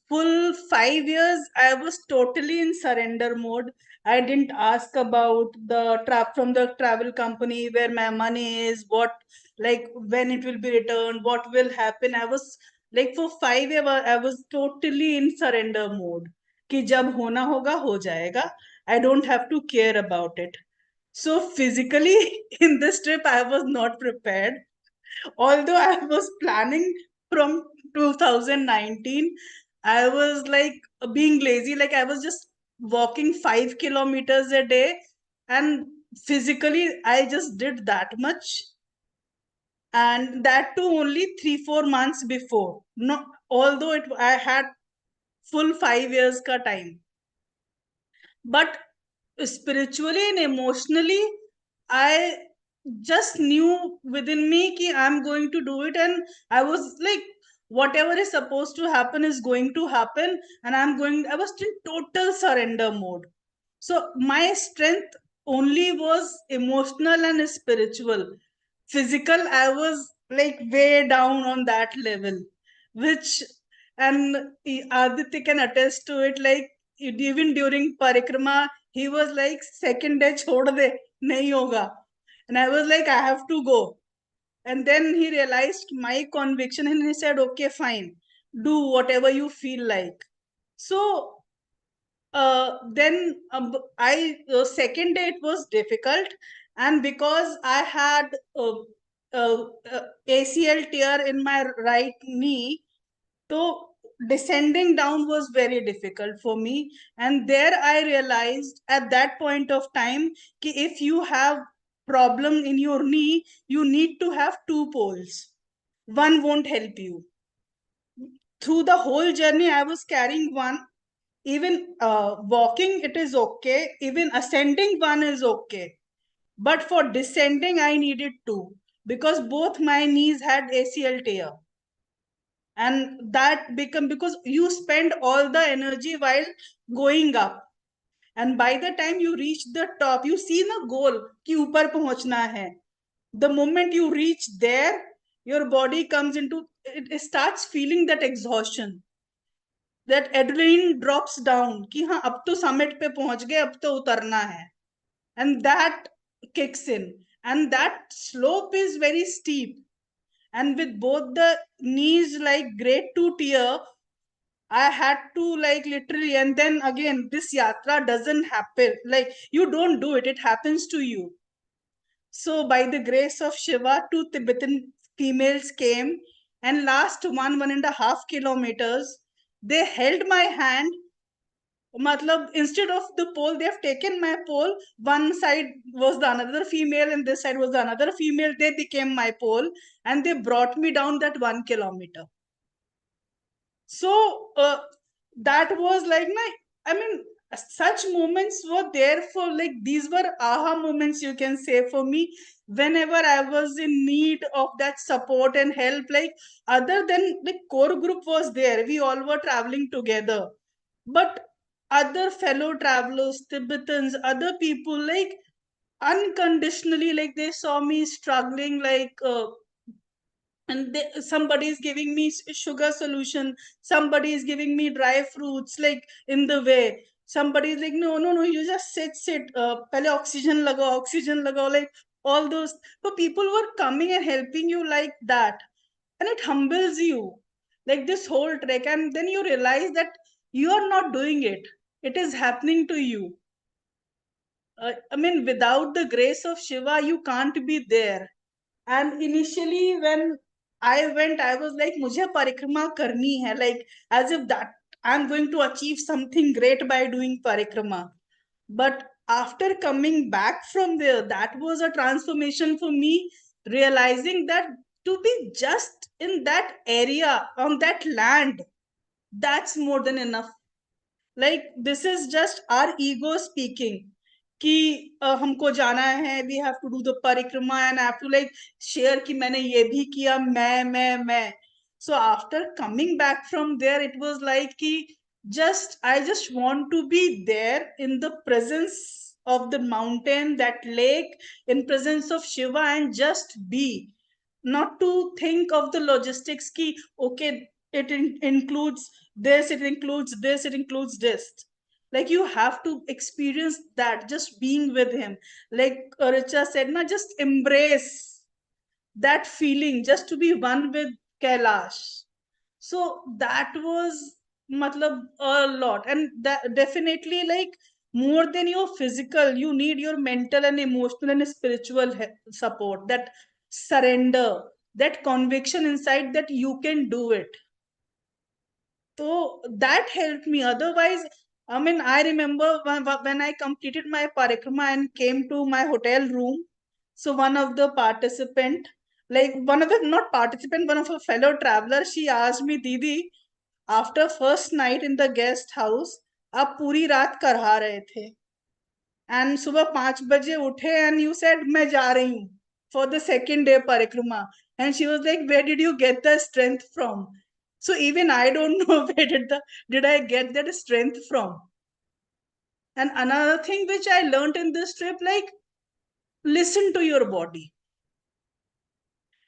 D: full 5 years, I was totally in surrender mode. I didn't ask about the trap from the travel company where my money is, what like when it will be returned, what will happen. I was like for 5 years, I was totally in surrender mode. कि जब होना होगा हो जाएगा. I don't have to care about it. So physically in this trip, I was not prepared, although I was planning from 2019. I was like being lazy, like I was just walking 5 kilometers a day, and physically I just did that much, and that too only 3 4 months before. No, although I had full 5 years ka time, but spiritually and emotionally, I just knew within me ki I'm going to do it, and I was like whatever is supposed to happen is going to happen, and I was in total surrender mode. So my strength only was emotional and spiritual. Physical, I was like way down on that level, which And Aditya can attest to it. Like even during parikrama, he was like, second day chhod de, nahi hoga. And I was like, I have to go. And then he realized my conviction and he said, okay, fine, do whatever you feel like. So then second day it was difficult, and because I had ACL tear in my right knee, so descending down was very difficult for me. And there I realized at that point of time कि if you have problem in your knee, you need to have two poles. One won't help you. Through the whole journey, I was carrying one. Even walking, it is okay. Even ascending, one is okay. But for descending, I needed two because both my knees had ACL tear. And that become because you spend all the energy while going up. And by the time you reach the top, you see the goal कि ऊपर पहुंचना है. The moment you reach there, your body comes into, it starts feeling that exhaustion. That adrenaline drops down कि हाँ अब तो summit पे पहुंच गए, अब तो उतरना है. And that kicks in. And that slope is very steep. And with both the knees like grade 2 tear, I had to like literally, and then again, this yatra doesn't happen. Like you don't do it, it happens to you. So by the grace of Shiva, two Tibetan females came, and last 1.5 kilometers, they held my hand. Matlab, instead of the pole, they have taken my pole. One side was the another female, and this side was the another female. They became my pole, and they brought me down that 1 kilometer. So that was like my, I mean, such moments were there for like, these were aha moments, you can say, for me whenever I was in need of that support and help. Like other than the core group was there, we all were traveling together, but other fellow travelers, Tibetans, other people, like unconditionally, like they saw me struggling, like and somebody is giving me sugar solution, somebody is giving me dry fruits like in the way, somebody is like, no no no, you just sit pehle oxygen lagao, like all those. So people were coming and helping you like that, and it humbles you, like this whole trek. And then you realize that you are not doing it, it is happening to you. I mean, without the grace of Shiva, you can't be there. And initially when I went, I was like, mujhe parikrama karni hai, like as if that I'm going to achieve something great by doing parikrama. But after coming back from there, that was a transformation for me, realizing that to be just in that area, on that land, that's more than enough. Like this is just our ego speaking कि हमको जाना है, we have to do the parikrama, and I have to like share कि मैंने ये भी किया, मैं. So after coming back from there, it was like कि I just want to be there in the presence of the mountain, that lake, in presence of Shiva, and just be, not to think of the logistics ki okay, it includes this, it includes this, it includes this. Like you have to experience that, just being with him. Like Richa said na, just embrace that feeling, just to be one with Kailash. So that was matlab a lot. And that definitely, like more than your physical, you need your mental and emotional and spiritual support, that surrender, that conviction inside that you can do it. So that helped me. Otherwise, I mean, I remember when I completed my parikrama and came to my hotel room. So one of the participant, like one of the not participant, one of a fellow traveler, she asked me, Didi, after first night in the guest house, आप पूरी रात करहा रहे थे, and सुबह 5 बजे उठे, and you said मैं जा रही हूँ for the second day parikrama. And she was like, where did you get the strength from? So even I don't know where did I get that strength from. And another thing which I learned in this trip, like listen to your body.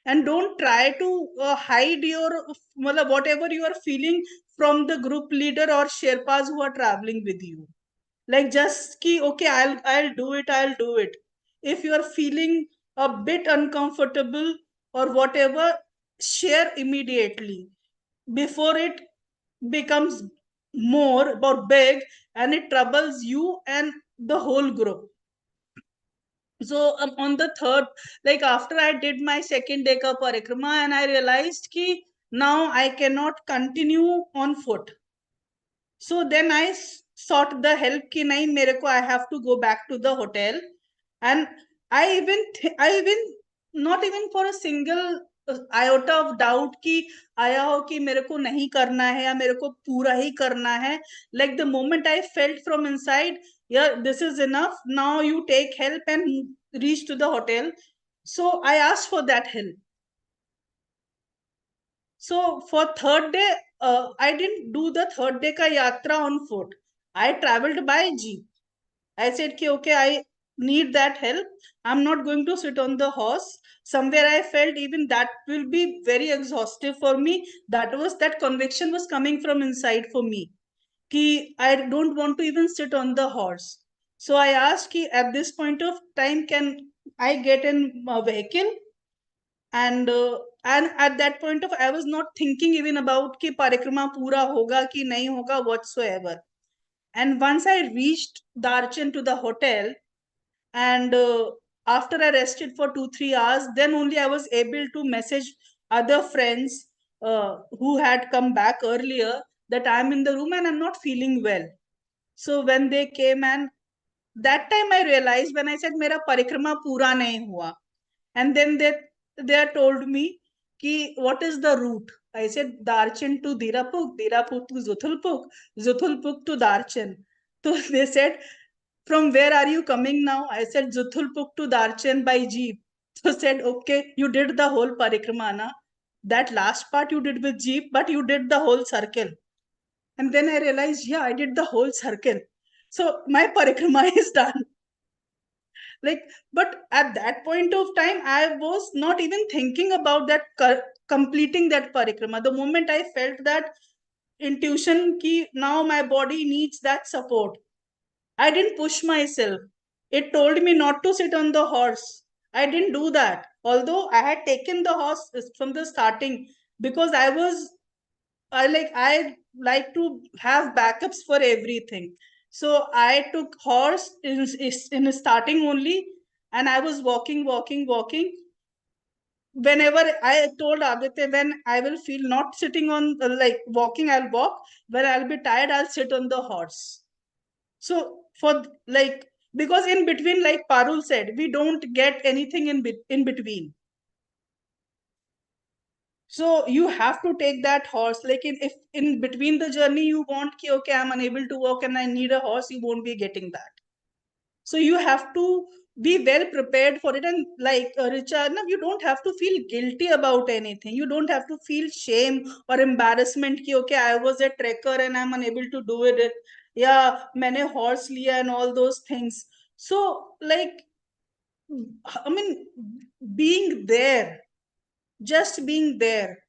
D: and don't try to hide your whatever you are feeling from the group leader or Sherpas who are traveling with you. Like just ki okay, I'll do it. If you are feeling a bit uncomfortable or whatever, share immediately before it becomes more or big and it troubles you and the whole group. So on the third, like after I did my second day ka parikrama, and I realized ki now I cannot continue on foot. So then I sought the help ki nahi, mere ko I have to go back to the hotel. And I even not even for a single iota of doubt ki आया हो कि मेरे को नहीं करना है या मेरे को पूरा ही करना है. Like the moment I felt from inside, yeah, this is enough, now you take help and reach to the hotel. So I asked for that help. So for third day, I didn't do the third day ka yatra on foot. I traveled by jeep. I said, ki, okay, I need that help. I'm not going to sit on the horse. Somewhere I felt even that will be very exhaustive for me. That conviction was coming from inside for me. Ki I don't want to even sit on the horse. So I asked, ki at this point of time, can I get in a vehicle? And at that point of I was not thinking even about ki parikrama pura hoga ki nahi hoga whatsoever. And once I reached Darchan to the hotel, and after I rested for 2-3 hours, then only I was able to message other friends who had come back earlier that I'm in the room and I'm not feeling well. So when they came, and that time I realized when I said mera parikrama pura nahi hua, and then they told me ki what is the route. I said Darchan to Dirapuk, Dirapuk to Zuthulpuk, Zuthulpuk to Darchan. So they said, from where are you coming now? I said Zuthulpuk to Darchan by jeep. So said, okay, you did the whole parikrama na, that last part you did with jeep, but you did the whole circle. And then I realized, yeah, I did the whole circle, so my parikrama is done. Like, but at that point of time I was not even thinking about that completing that parikrama. The moment I felt that intuition ki now my body needs that support, I didn't push myself. It told me not to sit on the horse, I didn't do that, although I had taken the horse from the starting, because I like to have backups for everything. So I took horse in starting only, and I was walking. Whenever I told Aditya, when I will feel not sitting on like walking, I'll walk. When I'll be tired, I'll sit on the horse. So for like, because in between, like Parul said, we don't get anything in between. So you have to take that horse. Like if in between the journey you want ki, okay, I'm unable to walk and I need a horse, you won't be getting that. So you have to be well prepared for it. And like Richa, no, you don't have to feel guilty about anything. You don't have to feel shame or embarrassment ki, okay, I was a trekker and I'm unable to do it. Yeah, maine horse liya and all those things. So like, I mean, being there, just being there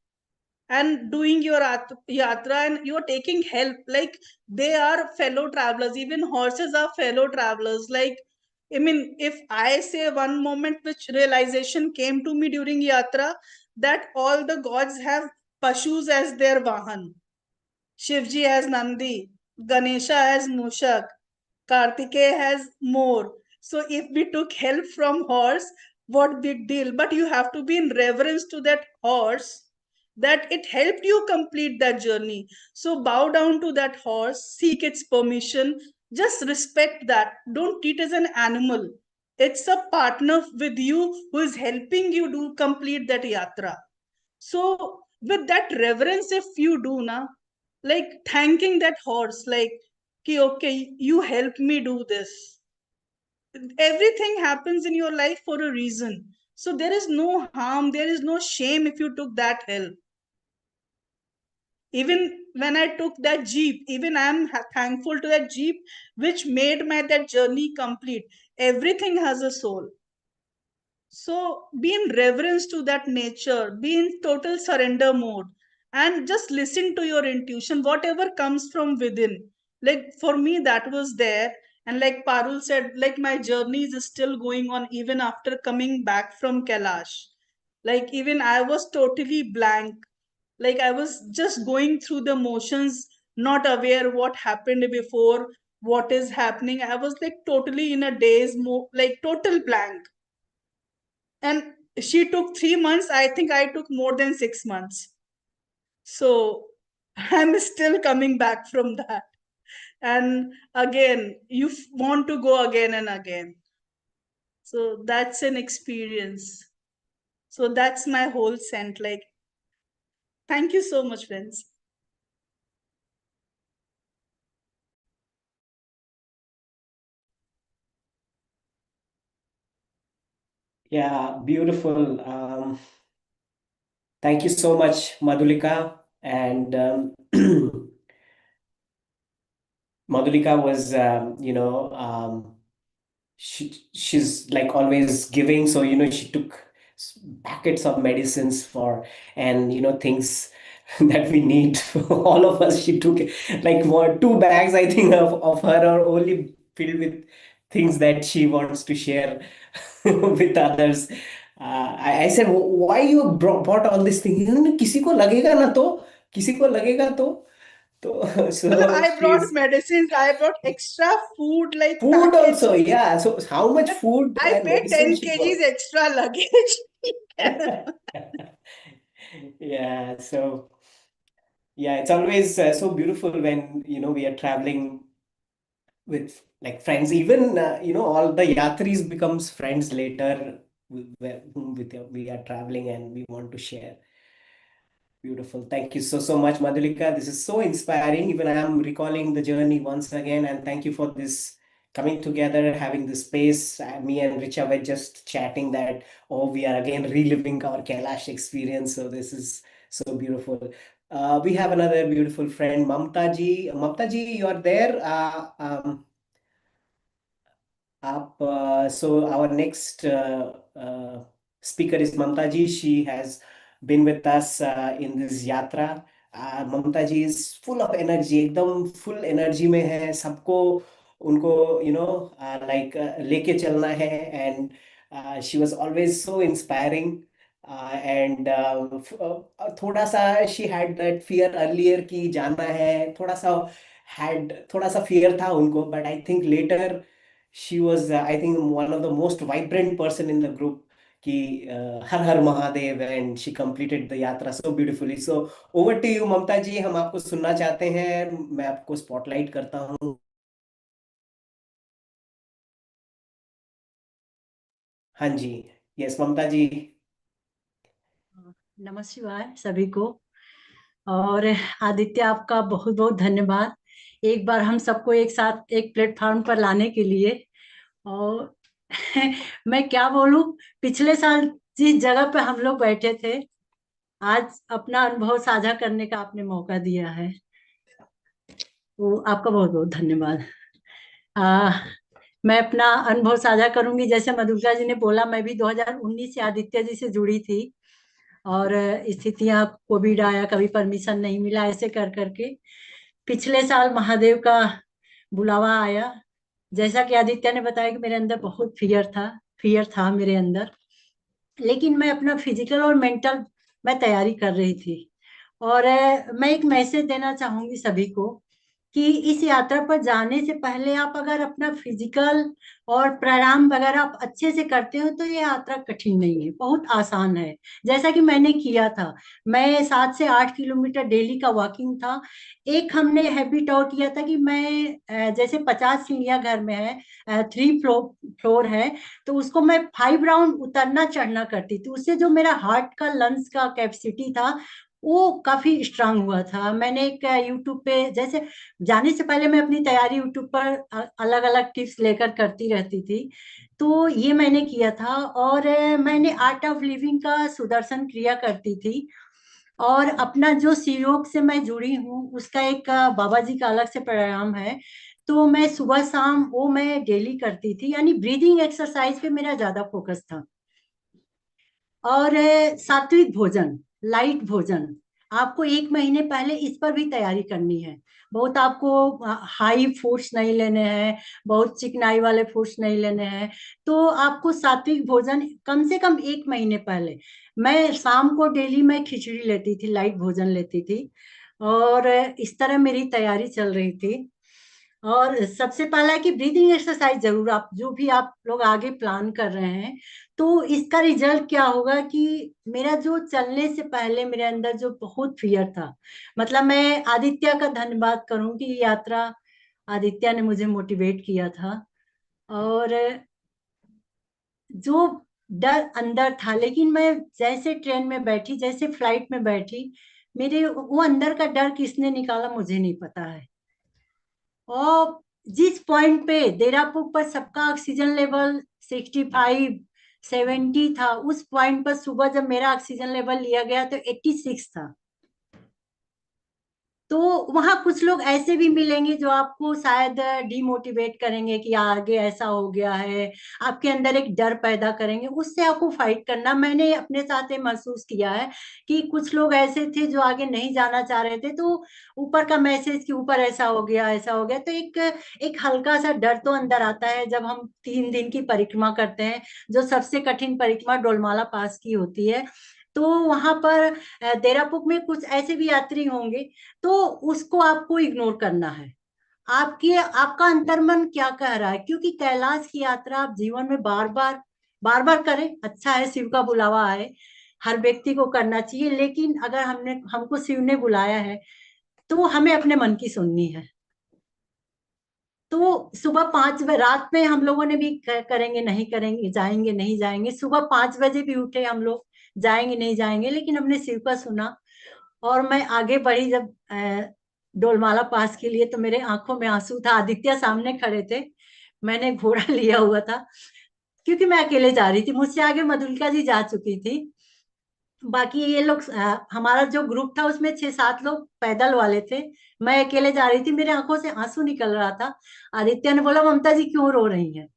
D: and doing your yatra, and you're taking help, like they are fellow travelers, even horses are fellow travelers. Like, I mean, if I say one moment which realization came to me during yatra, that all the gods have pashus as their vahan. Shivji has Nandi, Ganesha has Mushak, Kartikeya has more. So if we took help from horse, what big deal? But you have to be in reverence to that horse, that it helped you complete that journey. So bow down to that horse, seek its permission, just respect that. Don't treat it as an animal. It's a partner with you who is helping you do complete that yatra. So with that reverence, if you do na, like thanking that horse, like, ki, okay, you helped me do this. Everything happens in your life for a reason. So there is no harm, there is no shame if you took that help. Even when I took that jeep, even I am thankful to that jeep which made my that journey complete. Everything has a soul. So be in reverence to that nature, be in total surrender mode, and just listen to your intuition, whatever comes from within. Like for me, that was there. And like Parul said, like my journey is still going on even after coming back from Kailash. Like even I was totally blank. Like I was just going through the motions, not aware what happened before, what is happening. I was like totally in a daze, like total blank. And she took 3 months. I think I took more than 6 months. So I'm still coming back from that. And again, you want to go again and again. So that's an experience. So that's my whole scent. Like, thank you so much, friends.
A: Yeah, beautiful. Thank you so much, Madhulika. And Madhulika was, she's like always giving. So, she took packets of medicines for, and, things that we need, all of us. She took like more 2 bags, I think, of her are only filled with things that she wants to share with others. I said, why you brought all this thing? किसी को लगेगा ना तो, किसी को लगेगा तो so
D: I brought
A: she's
D: medicines, I brought extra food, like
A: food
D: packaged.
A: also. Yeah, so how much food
D: I
A: and
D: paid
A: medicine
D: 10
A: she brought.
D: kgs extra luggage.
A: Yeah, so yeah, it's always so beautiful when we are traveling with like friends. Even all the yatris becomes friends later, whom we are traveling and we want to share. Beautiful. Thank you so much, Madhulika. This is so inspiring. Even I am recalling the journey once again. And thank you for this coming together, having this space. Me and Richa were just chatting that, oh, we are again reliving our Kailash experience. So this is so beautiful. We have another beautiful friend, Mamta ji. Mamta ji, you are there. So our next speaker is Mamta ji. She has been with us in this yatra. Mamta ji is full of energy, एकदम full energy में है. सबको उनको like लेके चलना है, and she was always so inspiring. And थोड़ा सा she had that fear earlier कि जाना है, थोड़ा सा fear था उनको, but I think later she was, I think, one of the most vibrant person in the group. कि हर हर Mahadev, and she completed the yatra so beautifully. So over to you, ममता जी. हम आपको सुनना चाहते हैं. मैं आपको स्पॉटलाइट करता हूँ. हाँ जी. यस, ममता जी.
E: नमः शिवाय सभी को। और आदित्य, आपका बहुत बहुत धन्यवाद एक बार हम सबको एक साथ एक प्लेटफॉर्म पर लाने के लिए। और मैं क्या बोलूं, पिछले साल जिस जगह पे हम लोग बैठे थे, आज अपना अनुभव साझा करने का आपने मौका दिया है, तो आपका बहुत बहुत धन्यवाद। आ, मैं अपना अनुभव साझा करूंगी। जैसे मधुलिका जी ने बोला, मैं भी 2019 से आदित्य जी से जुड़ी थी, और स्थितियां, कोविड आया, कभी परमिशन नहीं मिला, ऐसे कर करके पिछले साल महादेव का बुलावा आया। जैसा कि आदित्य ने बताया कि मेरे अंदर बहुत फियर था मेरे अंदर, लेकिन मैं अपना फिजिकल और मेंटल मैं तैयारी कर रही थी। और मैं एक मैसेज देना चाहूंगी सभी को कि इस यात्रा पर जाने से पहले आप अगर अपना फिजिकल और प्राणायाम वगैरह आप अच्छे से करते हो तो ये यात्रा कठिन नहीं है, बहुत आसान है। जैसा कि मैंने किया था, मैं 7 से 8 किलोमीटर डेली का वॉकिंग था। एक हमने हैबिट और किया था कि मैं जैसे 50 सीढ़ियां घर में है, 3 फ्लोर है, तो उसको मैं 5 राउंड उतरना चढ़ना करती थी। उससे जो मेरा हार्ट का, लंग्स का कैपेसिटी था, वो काफी स्ट्रांग हुआ था। मैंने एक यूट्यूब पे, जैसे जाने से पहले मैं अपनी तैयारी यूट्यूब पर अलग अलग टिप्स लेकर करती रहती थी, तो ये मैंने किया था। और मैंने आर्ट ऑफ लिविंग का सुदर्शन क्रिया करती थी। और अपना जो योग से मैं जुड़ी हूँ, उसका एक बाबा जी का अलग से प्राणायाम है, तो मैं सुबह शाम वो मैं डेली करती थी। यानी ब्रीदिंग एक्सरसाइज पे मेरा ज्यादा फोकस था। और सात्विक भोजन, लाइट भोजन, आपको 1 महीने पहले इस पर भी तैयारी करनी है। बहुत आपको हाई फूड्स नहीं लेने हैं, बहुत चिकनाई वाले फूड्स नहीं लेने हैं। तो आपको सात्विक भोजन कम से कम 1 महीने पहले। मैं शाम को डेली मैं खिचड़ी लेती थी, लाइट भोजन लेती थी, और इस तरह मेरी तैयारी चल रही थी। और सबसे पहला है कि ब्रीदिंग एक्सरसाइज जरूर, आप जो भी आप लोग आगे प्लान कर रहे हैं, तो इसका रिजल्ट क्या होगा कि मेरा जो चलने से पहले मेरे अंदर जो बहुत फियर था, मतलब मैं आदित्य का धन्यवाद करूं कि ये यात्रा आदित्य ने मुझे मोटिवेट किया था। और जो डर अंदर था, लेकिन मैं जैसे ट्रेन में बैठी, जैसे फ्लाइट में बैठी, मेरे वो अंदर का डर किसने निकाला मुझे नहीं पता है। और जिस पॉइंट पे देरापुर पर सबका ऑक्सीजन लेवल 65 70 था, उस पॉइंट पर सुबह जब मेरा ऑक्सीजन लेवल लिया गया तो 86 था। तो वहां कुछ लोग ऐसे भी मिलेंगे जो आपको शायद डिमोटिवेट करेंगे कि आगे ऐसा हो गया है, आपके अंदर एक डर पैदा करेंगे, उससे आपको फाइट करना। मैंने अपने साथ ये महसूस किया है कि कुछ लोग ऐसे थे जो आगे नहीं जाना चाह रहे थे, तो ऊपर का मैसेज कि ऊपर ऐसा हो गया ऐसा हो गया, तो एक एक हल्का सा डर तो अंदर आता है जब हम 3 दिन की परिक्रमा करते हैं, जो सबसे कठिन परिक्रमा डोलमाला पास की होती है। तो वहां पर देरापुक में कुछ ऐसे भी यात्री होंगे, तो उसको आपको इग्नोर करना है। आपकी आपका अंतर्मन क्या कह रहा है, क्योंकि कैलाश की यात्रा आप जीवन में बार बार करें, अच्छा है, शिव का बुलावा है, हर व्यक्ति को करना चाहिए। लेकिन अगर हमको शिव ने बुलाया है तो हमें अपने मन की सुननी है। तो सुबह 5 बजे, रात में हम लोगों ने भी करेंगे नहीं करेंगे, जाएंगे नहीं जाएंगे, सुबह 5 बजे भी उठे हम लोग, जाएंगे नहीं जाएंगे, लेकिन हमने शिव का सुना। और मैं आगे बढ़ी जब डोलमाला पास के लिए, तो मेरे आंखों में आंसू था। आदित्य सामने खड़े थे, मैंने घोड़ा लिया हुआ था, क्योंकि मैं अकेले जा रही थी, मुझसे आगे मधुलिका जी जा चुकी थी। बाकी ये लोग हमारा जो ग्रुप था उसमें 6-7 लोग पैदल वाले थे, मैं अकेले जा रही थी, मेरे आंखों से आंसू निकल रहा था। आदित्य ने बोला, ममता जी क्यों रो रही हैं?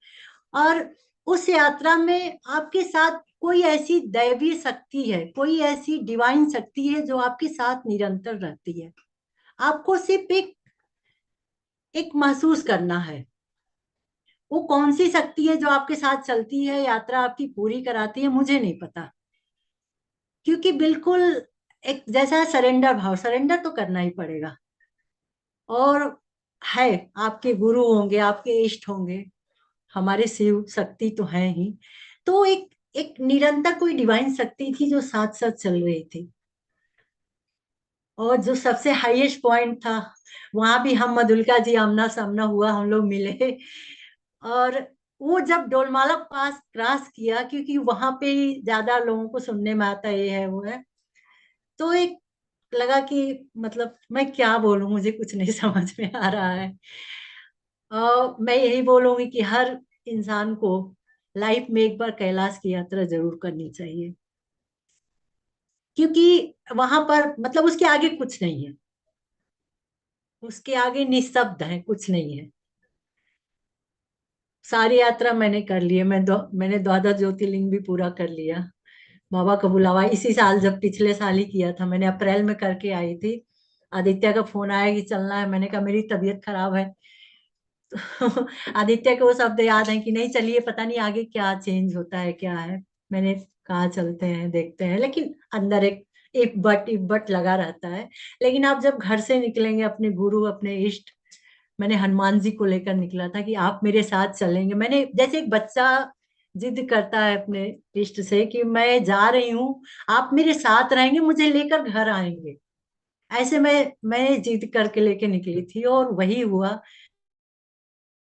E: और उस यात्रा में आपके साथ कोई ऐसी दैवीय शक्ति है, कोई ऐसी डिवाइन शक्ति है जो आपके साथ निरंतर रहती है। आपको सिर्फ एक महसूस करना है, वो कौन सी शक्ति है जो आपके साथ चलती है, यात्रा आपकी पूरी कराती है, मुझे नहीं पता। क्योंकि बिल्कुल एक जैसा सरेंडर भाव, सरेंडर तो करना ही पड़ेगा। और है, आपके गुरु होंगे, आपके इष्ट होंगे, हमारे शिव शक्ति तो है ही। तो एक एक निरंतर कोई डिवाइन शक्ति थी जो साथ साथ चल रही थी। और जो सबसे हाईएस्ट पॉइंट था, वहां भी हम मधुलिका जी आमना सामना हुआ, हम लोग मिले। और वो जब डोलमाला पास क्रॉस किया, क्योंकि वहां पे ही ज्यादा लोगों को सुनने में आता ये है वो है, तो एक लगा कि मतलब मैं क्या बोलूं, मुझे कुछ नहीं समझ में आ रहा है। मैं यही बोलूंगी कि हर इंसान को लाइफ में एक बार कैलाश की यात्रा जरूर करनी चाहिए, क्योंकि वहां पर मतलब उसके आगे कुछ नहीं है, उसके आगे निस्तब्ध है, कुछ नहीं है। सारी यात्रा मैंने कर ली है, मैंने द्वादश ज्योतिर्लिंग भी पूरा कर लिया। बाबा का बुलावा इसी साल, जब पिछले साल ही किया था, मैंने अप्रैल में करके आई थी। आदित्य का फोन आया कि चलना है, मैंने कहा मेरी तबीयत खराब है। तो आदित्य के वो शब्द याद है कि नहीं चलिए, पता नहीं आगे क्या चेंज होता है क्या है। मैंने कहा चलते हैं देखते हैं, लेकिन अंदर एक एक बट लगा रहता है। लेकिन आप जब घर से निकलेंगे, अपने गुरु अपने इष्ट, मैंने हनुमान जी को लेकर निकला था कि आप मेरे साथ चलेंगे। मैंने जैसे एक बच्चा जिद करता है अपने इष्ट से कि मैं जा रही हूँ, आप मेरे साथ रहेंगे, मुझे लेकर घर आएंगे, ऐसे मैं जिद करके लेके निकली थी, और वही हुआ।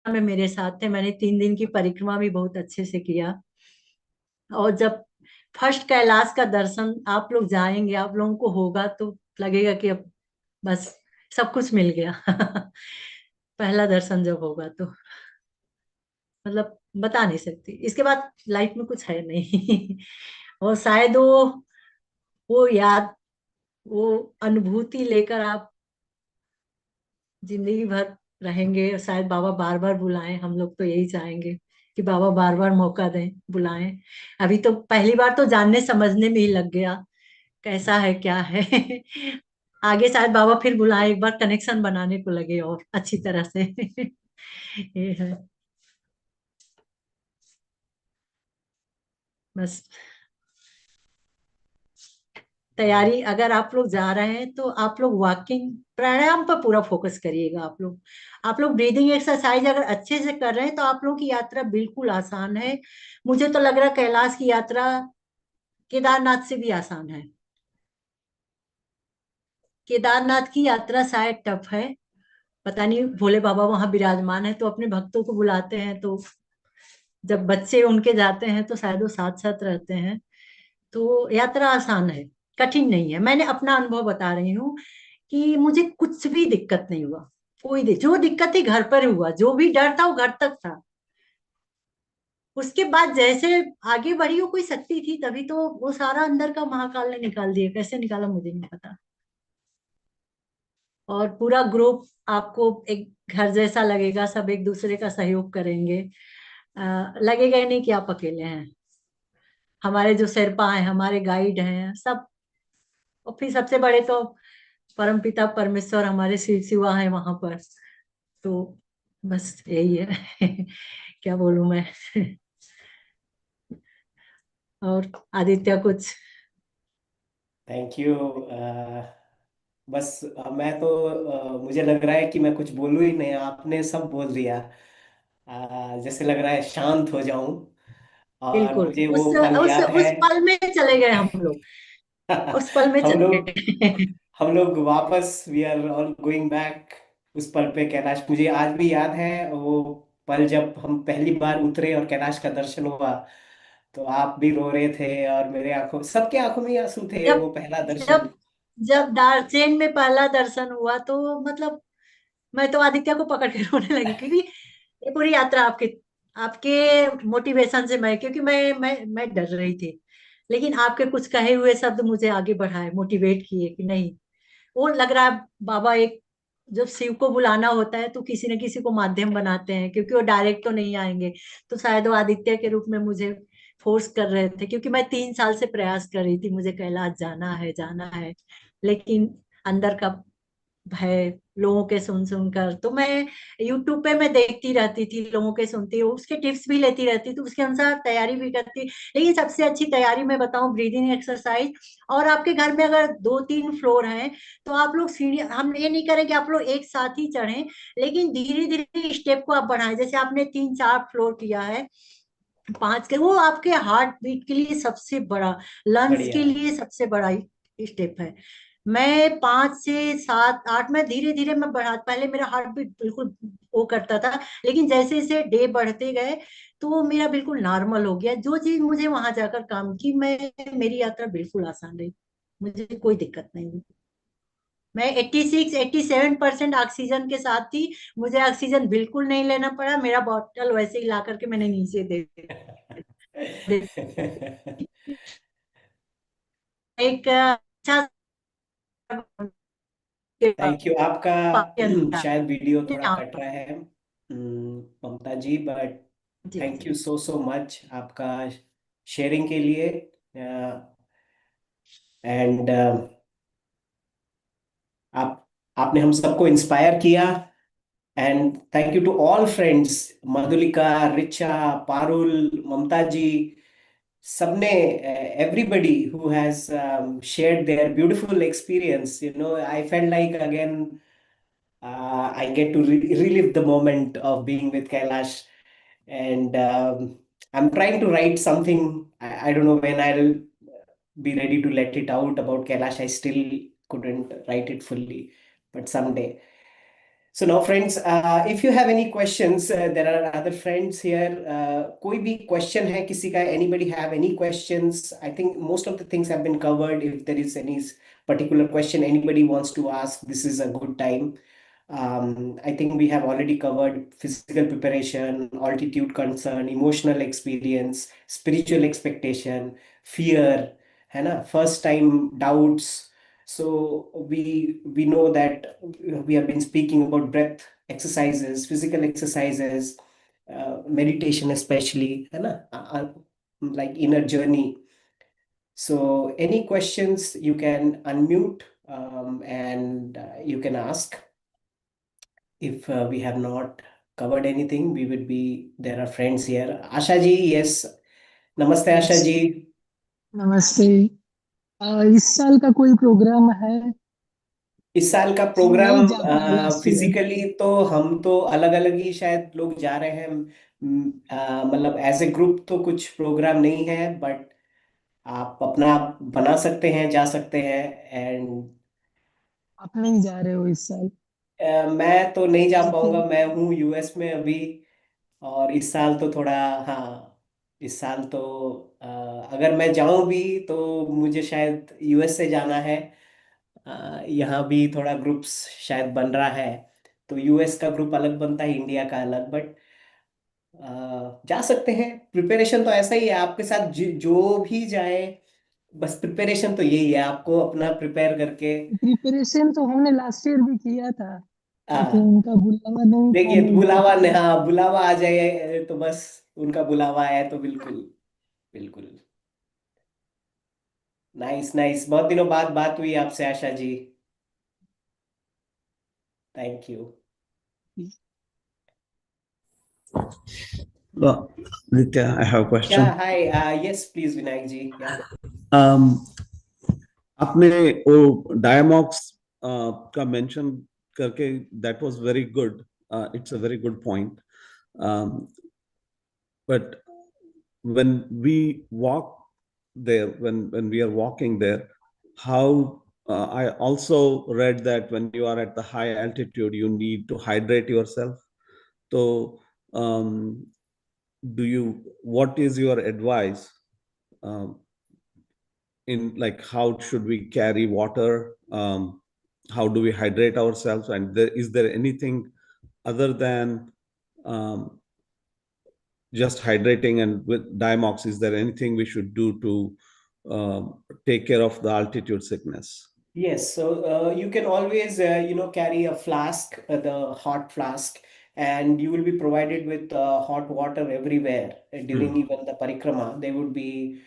E: में मेरे साथ थे, मैंने 3 दिन की परिक्रमा भी बहुत अच्छे से किया। और जब फर्स्ट कैलाश का दर्शन आप लोग जाएंगे, आप लोगों को होगा तो लगेगा कि अब बस सब कुछ मिल गया। पहला दर्शन जब होगा तो मतलब बता नहीं सकती, इसके बाद लाइफ में कुछ है नहीं। और शायद वो याद, वो अनुभूति लेकर आप जिंदगी भर रहेंगे, शायद बाबा बार बार बुलाएं, हम लोग तो यही चाहेंगे कि बाबा बार बार मौका दें, बुलाएं। अभी तो पहली बार तो जानने समझने में ही लग गया कैसा है क्या है। आगे शायद बाबा फिर बुलाए, एक बार कनेक्शन बनाने को लगे और अच्छी तरह से। ये है बस। तैयारी अगर आप लोग जा रहे हैं तो आप लोग वॉकिंग प्राणायाम पर पूरा फोकस करिएगा। आप लोग ब्रीदिंग एक्सरसाइज अगर अच्छे से कर रहे हैं तो आप लोगों की यात्रा बिल्कुल आसान है। मुझे तो लग रहा है कैलाश की यात्रा केदारनाथ से भी आसान है। केदारनाथ की यात्रा शायद टफ है, पता नहीं, भोले बाबा वहां विराजमान है तो अपने भक्तों को बुलाते हैं, तो जब बच्चे उनके जाते हैं तो शायद वो साथ साथ रहते हैं। तो यात्रा आसान है, कठिन नहीं है। मैंने अपना अनुभव बता रही हूँ कि मुझे कुछ भी दिक्कत नहीं हुआ। जो दिक्कत थी घर पर हुआ, जो भी डर था वो घर तक था। उसके बाद जैसे आगे बढ़ी, वो कोई शक्ति थी तभी तो वो सारा अंदर का महाकाल ने निकाल दिया। कैसे निकाला मुझे नहीं पता। और पूरा ग्रुप आपको एक घर जैसा लगेगा, सब एक दूसरे का सहयोग करेंगे। लगेगा ही नहीं कि आप अकेले हैं। हमारे जो शेरपा हैं, हमारे गाइड हैं सब। और फिर सबसे बड़े तो परमपिता परमेश्वर हमारे शिव शिवा है वहां पर। तो बस यही है। क्या बोलूं मैं। और आदित्य कुछ।
A: Thank you. बस मैं तो मुझे लग रहा है कि मैं कुछ बोलूं ही नहीं, आपने सब बोल दिया। जैसे लग रहा है शांत हो जाऊं। और
E: बिल्कुल
A: मुझे
E: उस
A: वो पल
E: उस
A: याद है।
E: उस पल में चले गए हम लोग। उस पल में
A: हम
E: चले
A: लोग
E: गए।
A: हम लोग वापस, we are all going back उस पल पे। कैलाश मुझे आज भी याद है, वो पल जब हम पहली बार उतरे और कैलाश का दर्शन हुआ। तो आप भी रो रहे थे और मेरे आंखों, सबके आंखों में आंसू थे,
E: जब
A: वो पहला दर्शन।
E: जब जब दार्चेन में पहला दर्शन हुआ तो मतलब मैं तो आदित्य को पकड़ के रोने लगी, क्योंकि ये पूरी यात्रा आपके आपके मोटिवेशन से मैं, क्योंकि मैं डर रही थी, लेकिन आपके कुछ कहे हुए शब्द मुझे आगे बढ़ाए, मोटिवेट किए कि नहीं। वो लग रहा है बाबा एक, जब शिव को बुलाना होता है तो किसी न किसी को माध्यम बनाते हैं, क्योंकि वो डायरेक्ट तो नहीं आएंगे। तो शायद वो आदित्य के रूप में मुझे फोर्स कर रहे थे, क्योंकि मैं 3 साल से प्रयास कर रही थी, मुझे कैलाश जाना है जाना है। लेकिन अंदर का भय, लोगों के सुन सुनकर तो मैं यूट्यूब पे मैं देखती रहती थी, लोगों के सुनती, उसके टिप्स भी लेती रहती, तो उसके अनुसार तैयारी भी करती। लेकिन सबसे अच्छी तैयारी मैं बताऊं, ब्रीदिंग एक्सरसाइज। और आपके घर में अगर 2-3 फ्लोर हैं तो आप लोग सीढ़ी, हम ये नहीं करें कि आप लोग एक साथ ही चढ़ें, लेकिन धीरे धीरे स्टेप को आप बढ़ाएं। जैसे आपने 3-4 फ्लोर किया है, 5 के, वो आपके हार्ट बीट के लिए सबसे बड़ा, लंग्स
A: बढ़िया।
E: के लिए सबसे बड़ा स्टेप है। मैं 5 से 7 8 में धीरे धीरे मैं बढ़ा, पहले मेरा हार्ट बीट बिल्कुल वो करता था, लेकिन जैसे जैसे डे बढ़ते गए तो वो मेरा बिल्कुल नॉर्मल हो गया। जो चीज मुझे वहां जाकर काम की, मैं, मेरी यात्रा बिल्कुल आसान रही, मुझे कोई दिक्कत नहीं हुई। मैं 86-87% ऑक्सीजन के साथ थी। मुझे ऑक्सीजन बिल्कुल नहीं लेना पड़ा, मेरा बॉटल वैसे ही ला करके मैंने नीचे दे एक अच्छा
A: थैंक यू आपका।
E: पानी अनुसार।
A: शायद वीडियो थोड़ा
E: हाँ,
A: कट रहा है, ममता जी, बट
E: जी
A: थैंक
E: जी।
A: यू सो सो मच आपका शेयरिंग के लिए। एंड आप आपने हम सबको इंस्पायर किया। And thank you to all friends, Madhulika, Richa, Parul, Mamta ji, सबने, everybody who has shared their beautiful experience. I felt like again, I get to relive the moment of being with Kailash. And I'm trying to write something. I don't know when I'll be ready to let it out about Kailash. I still couldn't write it fully, but someday. So now, friends, if you have any questions, there are other friends here. कोई भी question है किसी का? Anybody have any questions? I think most of the things have been covered. If there is any particular question anybody wants to ask, this is a good time. I think we have already covered physical preparation, altitude concern, emotional experience, spiritual expectation, fear, है ना, first time doubts. So we know that we have been speaking about breath exercises, physical exercises, meditation especially, है ना, like inner journey. So any questions you can unmute, and you can ask. If we have not covered anything, we would be, there are friends here. Asha ji, yes. Namaste Asha
F: Yes,
A: ji.
F: नमस्ते। इस साल का कोई programme है
A: इस साल का
F: कि
A: प्रोग्राम
F: नहीं जा पाए लास्ट ईयर?
A: फिजिकली तो हम तो अलग अलग ही शायद लोग जा रहे हैं। मतलब एज ए ग्रुप तो कुछ प्रोग्राम नहीं है, बट आप अपना बना सकते हैं, जा सकते हैं। एंड
F: आप नहीं जा रहे हो इस साल?
A: मैं तो नहीं जा
F: ओके।
A: पाऊंगा, मैं हूँ यूएस में अभी। और इस साल तो थोड़ा, हाँ, इस साल तो अ, अगर मैं जाऊं भी तो मुझे शायद यूएस से जाना है। यहाँ भी थोड़ा ग्रुप्स शायद बन रहा है, तो यूएस का ग्रुप अलग बनता है, इंडिया का अलग, बट जा सकते हैं। प्रिपरेशन तो ऐसा ही है आपके साथ, जो भी जाए, बस प्रिपरेशन तो यही है, आपको अपना प्रिपेयर करके।
F: प्रिपरेशन तो हमने लास्ट ईयर भी किया था, लेकिन
A: हाँ,
F: उनका बुलावा नहीं था,
A: देखिए
F: नहीं जा
A: बुलावा ने,
F: पाए।
A: हाँ, बुलावा आ जाए तो बस, उनका बुलावा है तो बिल्कुल, बिल्कुल। नाइस नाइस, बहुत दिनों बाद बात हुई आपसे Asha ji. Thank you.
G: Well, Aditya, I have a
A: yeah
G: question.
A: Hi, yes please Vinayak ji, yeah.
G: Um, आपने वो डायमॉक्स का मेंशन करके, that was very good. It's a very good point. But when we walk there, when we are walking there, how I also read that when you are at the high altitude, you need to hydrate yourself. So, what is your advice? Um, in like how should we carry water, how do we hydrate ourselves, and is there anything other than um, just hydrating? And with Dimox, is there anything we should do to take care of the altitude sickness?
A: Yes, so you can always, carry a flask, the hot flask, and you will be provided with hot water everywhere during even the parikrama. They would be,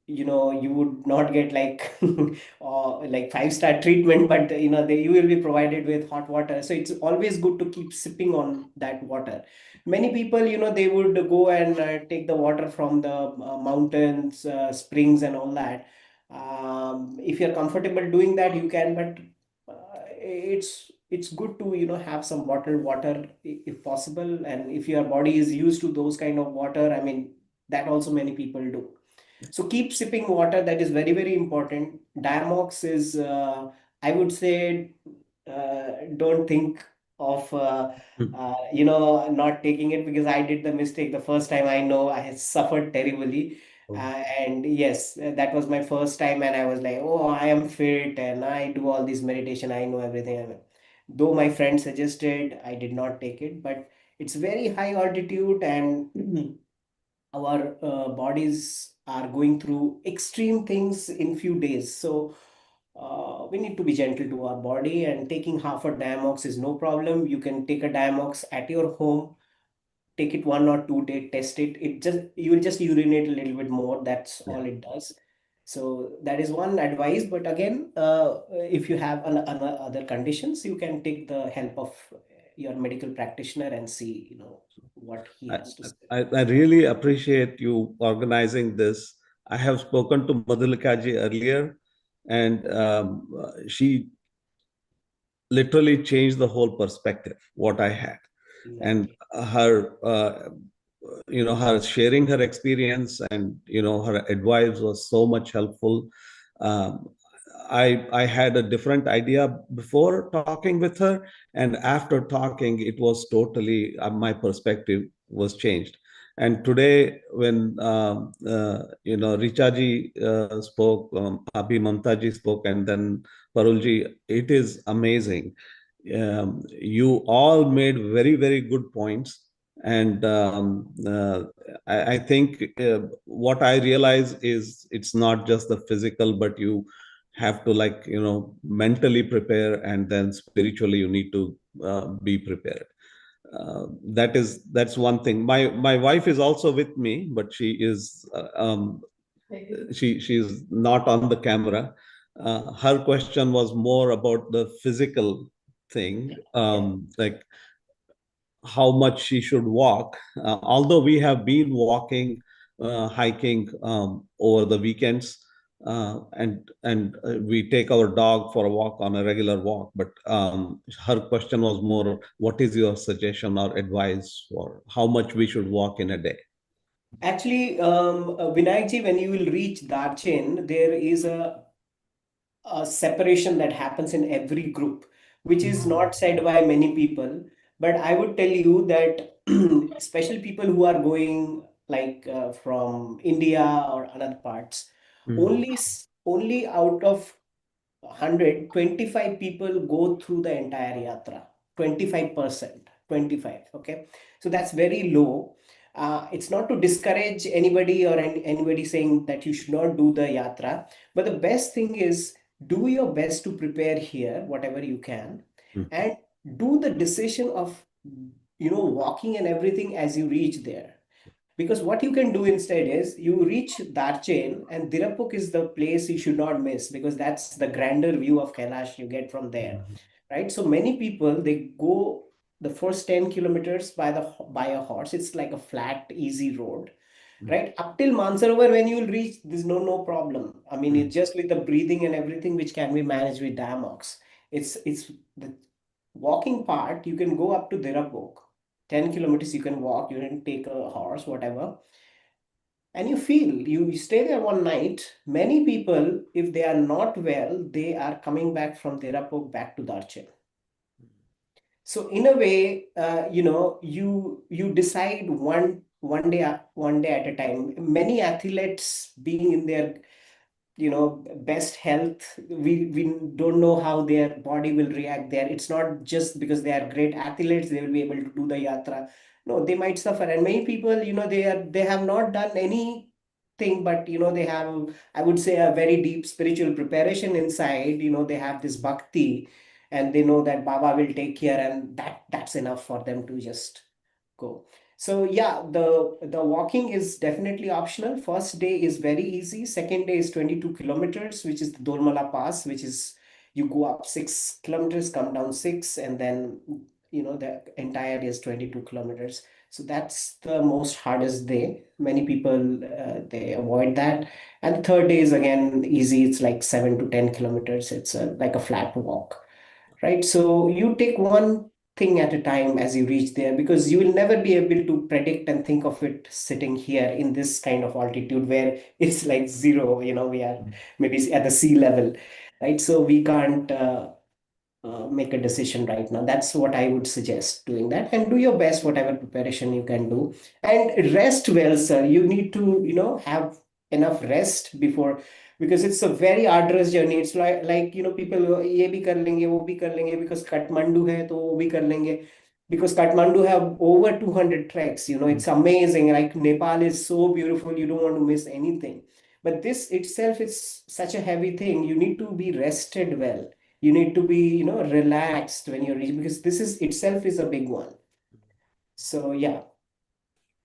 A: you would not get like like five-star treatment, but you will be provided with hot water. So it's always good to keep sipping on that water. Many people, they would go and take the water from the mountains, springs, and all that. If you're comfortable doing that, you can, but it's good to have some bottled water if possible, and if your body is used to those kind of water, I mean, that also many people do. So keep sipping water. That is very, very important. Diamox is, I would say, don't think of, not taking it, because I did the mistake the first time. I know I had suffered terribly. And yes, that was my first time. And I was like, oh, I am fit and I do all this meditation. I know everything. I mean, though my friend suggested, I did not take it, but it's very high altitude, and our bodies are going through extreme things in few days. So we need to be gentle to our body, and taking half a Diamox is no problem. You can take a Diamox at your home, take it 1 or 2 day, test it. You will just urinate a little bit more. That's
G: Yeah.
A: all it does. So that is one advice. But again, if you have other conditions, you can take the help of your medical practitioner and see, what he
G: I,
A: has to say.
G: I really appreciate you organizing this. I have spoken to Madhulikaji earlier, and she literally changed the whole perspective what I had. And her her sharing her experience, and her advice was so much helpful. um, I had a different idea before talking with her, and after talking it was totally my perspective was changed. And today when Richaji spoke, Abhi Mamtaji spoke, and then Parulji, it is amazing. You all made very, very good points. And I think what I realize is it's not just the physical, but you have to, like, mentally prepare, and then spiritually you need to be prepared. That's one thing. My wife is also with me, but she's not on the camera. Her question was more about the physical thing, like how much she should walk. Although we have been walking, hiking over the weekends, and we take our dog for a walk on a regular walk. But her question was more, what is your suggestion or advice for how much we should walk in a day?
A: Actually, Vinayakji, when you will reach Darchen, there is a separation that happens in every group, which is not said by many people. But I would tell you that especially people who are going like from India or other parts, only out of 100, 25 people go through the entire yatra. 25%, 25. Okay. So that's very low. It's not to discourage anybody or anybody saying that you should not do the yatra. But the best thing is do your best to prepare here, whatever you can, and do the decision of, walking and everything as you reach there. Because what you can do instead is you reach Darchen, and Dirapuk is the place you should not miss because that's the grander view of Kailash you get from there, right? So many people they go the first 10 kilometers by a horse. It's like a flat, easy road, right? Up till Mansarovar, when you will reach, there's no problem. I mean, it's just with the breathing and everything which can be managed with Diamox. It's the walking part. You can go up to Dirapuk. 10 kilometers you can walk, you can take a horse, whatever, and you stay there one night. Many people, if they are not well, they are coming back from Dirapuk back to Darchen. So in a way, you decide one day at a time. Many athletes being in their best health, we don't know how their body will react there. It's not just because they are great athletes they will be able to do the yatra. No, they might suffer. And many people, they have not done anything, but they have, I would say, a very deep spiritual preparation inside. They have this bhakti, and they know that Baba will take care, and that's enough for them to just go. So yeah, the walking is definitely optional. First day is very easy. Second day is 22 kilometers, which is the Dolmala Pass, which is you go up 6 kilometers, come down six, and then the entire day is 22 kilometers. So that's the most hardest day. Many people they avoid that. And the third day is again easy. It's like 7 to 10 kilometers. It's like a flat walk, right? So you take one thing at a time as you reach there, because you will never be able to predict and think of it sitting here in this kind of altitude where it's like zero. We are maybe at the sea level, right? So we can't make a decision right now. That's what I would suggest, doing that, and do your best, whatever preparation you can do, and rest well, sir. You need to, have enough rest before, because it's a very arduous journey. It's like people ये भी कर लेंगे वो भी कर लेंगे because Kathmandu है तो वो भी कर लेंगे, because Kathmandu have over 200 treks. It's amazing. Like Nepal is so beautiful. You don't want to miss anything. But this itself is such a heavy thing. You need to be rested well. You need to be relaxed when you're reaching, because this is itself is a big one. So yeah,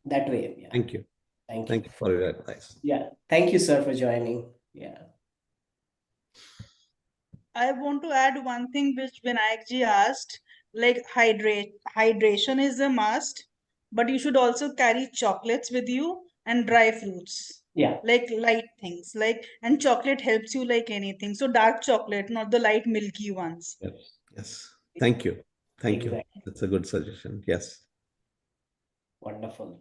A: that way. Yeah.
G: Thank you.
A: Thank
G: you for your advice.
A: Yeah, thank you, sir, for joining. Yeah.
D: I want to add one thing which Vinayak ji asked, like hydration is a must, but you should also carry chocolates with you and dry fruits.
A: Yeah.
D: Like light things, and chocolate helps you like anything. So dark chocolate, not the light milky ones.
G: Yes. Thank you. Thank you.
A: Exactly.
G: That's a good suggestion. Yes.
A: Wonderful.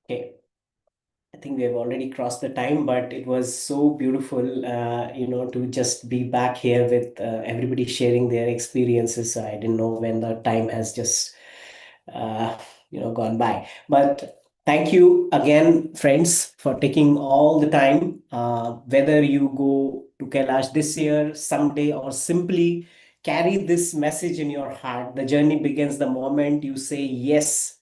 A: Okay. I think we have already crossed the time, but it was so beautiful, to just be back here with everybody sharing their experiences. I didn't know when the time has just, gone by. But thank you again, friends, for taking all the time. Whether you go to Kailash this year, someday, or simply carry this message in your heart. The journey begins the moment you say yes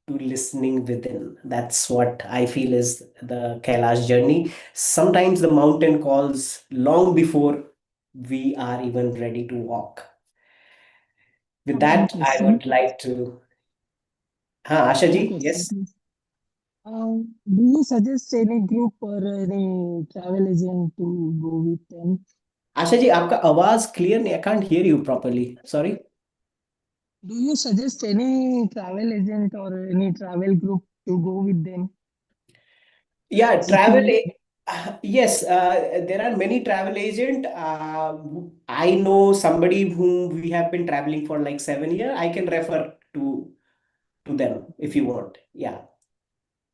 A: to listening within. That's what I feel is the Kailash journey. Sometimes the mountain calls long before we are even ready to walk. With that, I would like to, हाँ Asha ji,
F: one question,
A: yes.
F: please. Do you suggest any group or any travel agent to go with them?
A: Asha ji आपका आवाज clear नहीं, I can't hear you properly, sorry.
F: Do you suggest any travel agent or any travel group to go with them?
A: Yeah,
F: If you,
A: yes, there are many travel agent. I know somebody whom we have been traveling for like 7 years. I can refer to them if you want. Yeah,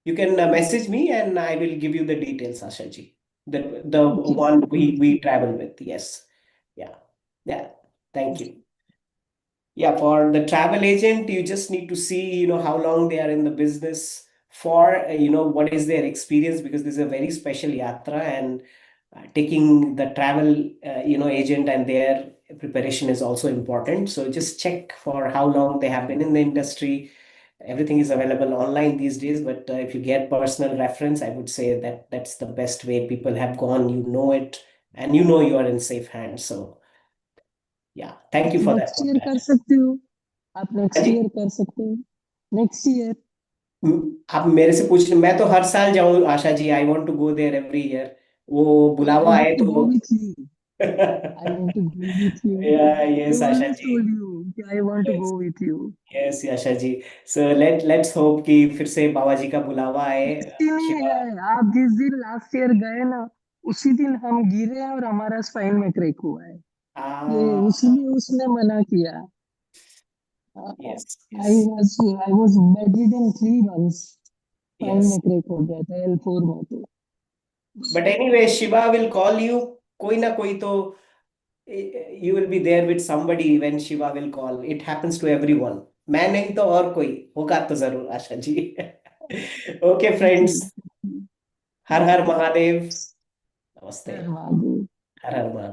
A: you can message me and I will give you the details, Asha ji. The
F: okay,
A: one
F: okay.
A: we travel with. Yes. Yeah. Yeah. Thank you. Yeah, for the travel agent, you just need to see, how long they are in the business for, what is their experience, because this is a very special yatra, and taking the travel, agent and their preparation is also important. So just check for how long they have been in the industry. Everything is available online these days, but if you get personal reference, I would say that that's the best way. People have gone, you know it, and you are in safe hands. So yeah, thank
F: आप
A: you for that
F: next year
A: feedback.
F: कर सकते हो, आप
A: हाँ
F: next
A: जी.
F: Year कर सकते हो, next year.
A: आप मेरे से पूछ रहे, मैं तो हर साल जाऊं Asha ji. I want to go there every year. वो
F: आई
A: बुलावा आए
F: वांट टू गो
A: तो.
F: With you, I want to go with you. I
A: yes Asha
F: always
A: ji.
F: Told you कि I want to
A: yes.
F: Go with you.
A: Yes Asha ji. So let's hope कि फिर से बाबा जी का बुलावा आए.
F: इसी नहीं
A: शिवा.
F: गए, आप जिस दिन लास्ट ईयर गए ना, उसी दिन हम गिरे और हमारा स्पाइन में क्रैक हुआ है. ये
A: आ
F: उसने उसने मना किया.
A: Yes.
F: I
A: yes.
F: I was bedridden 3 months. Spine
A: yes.
F: में क्रैक हो गया था L4 में तो.
A: But anyway, Shiva will call you. कोई ना कोई तो, you will be there with somebody when Shiva will call. It happens to everyone. मैं नहीं तो और कोई होगा तो जरूर Asha ji. Okay
F: thank
A: friends.
F: You,
A: Har Har
F: thank you.
A: Mahadev. नमस्ते.
F: हर महादेव.
A: हर हर महादेव.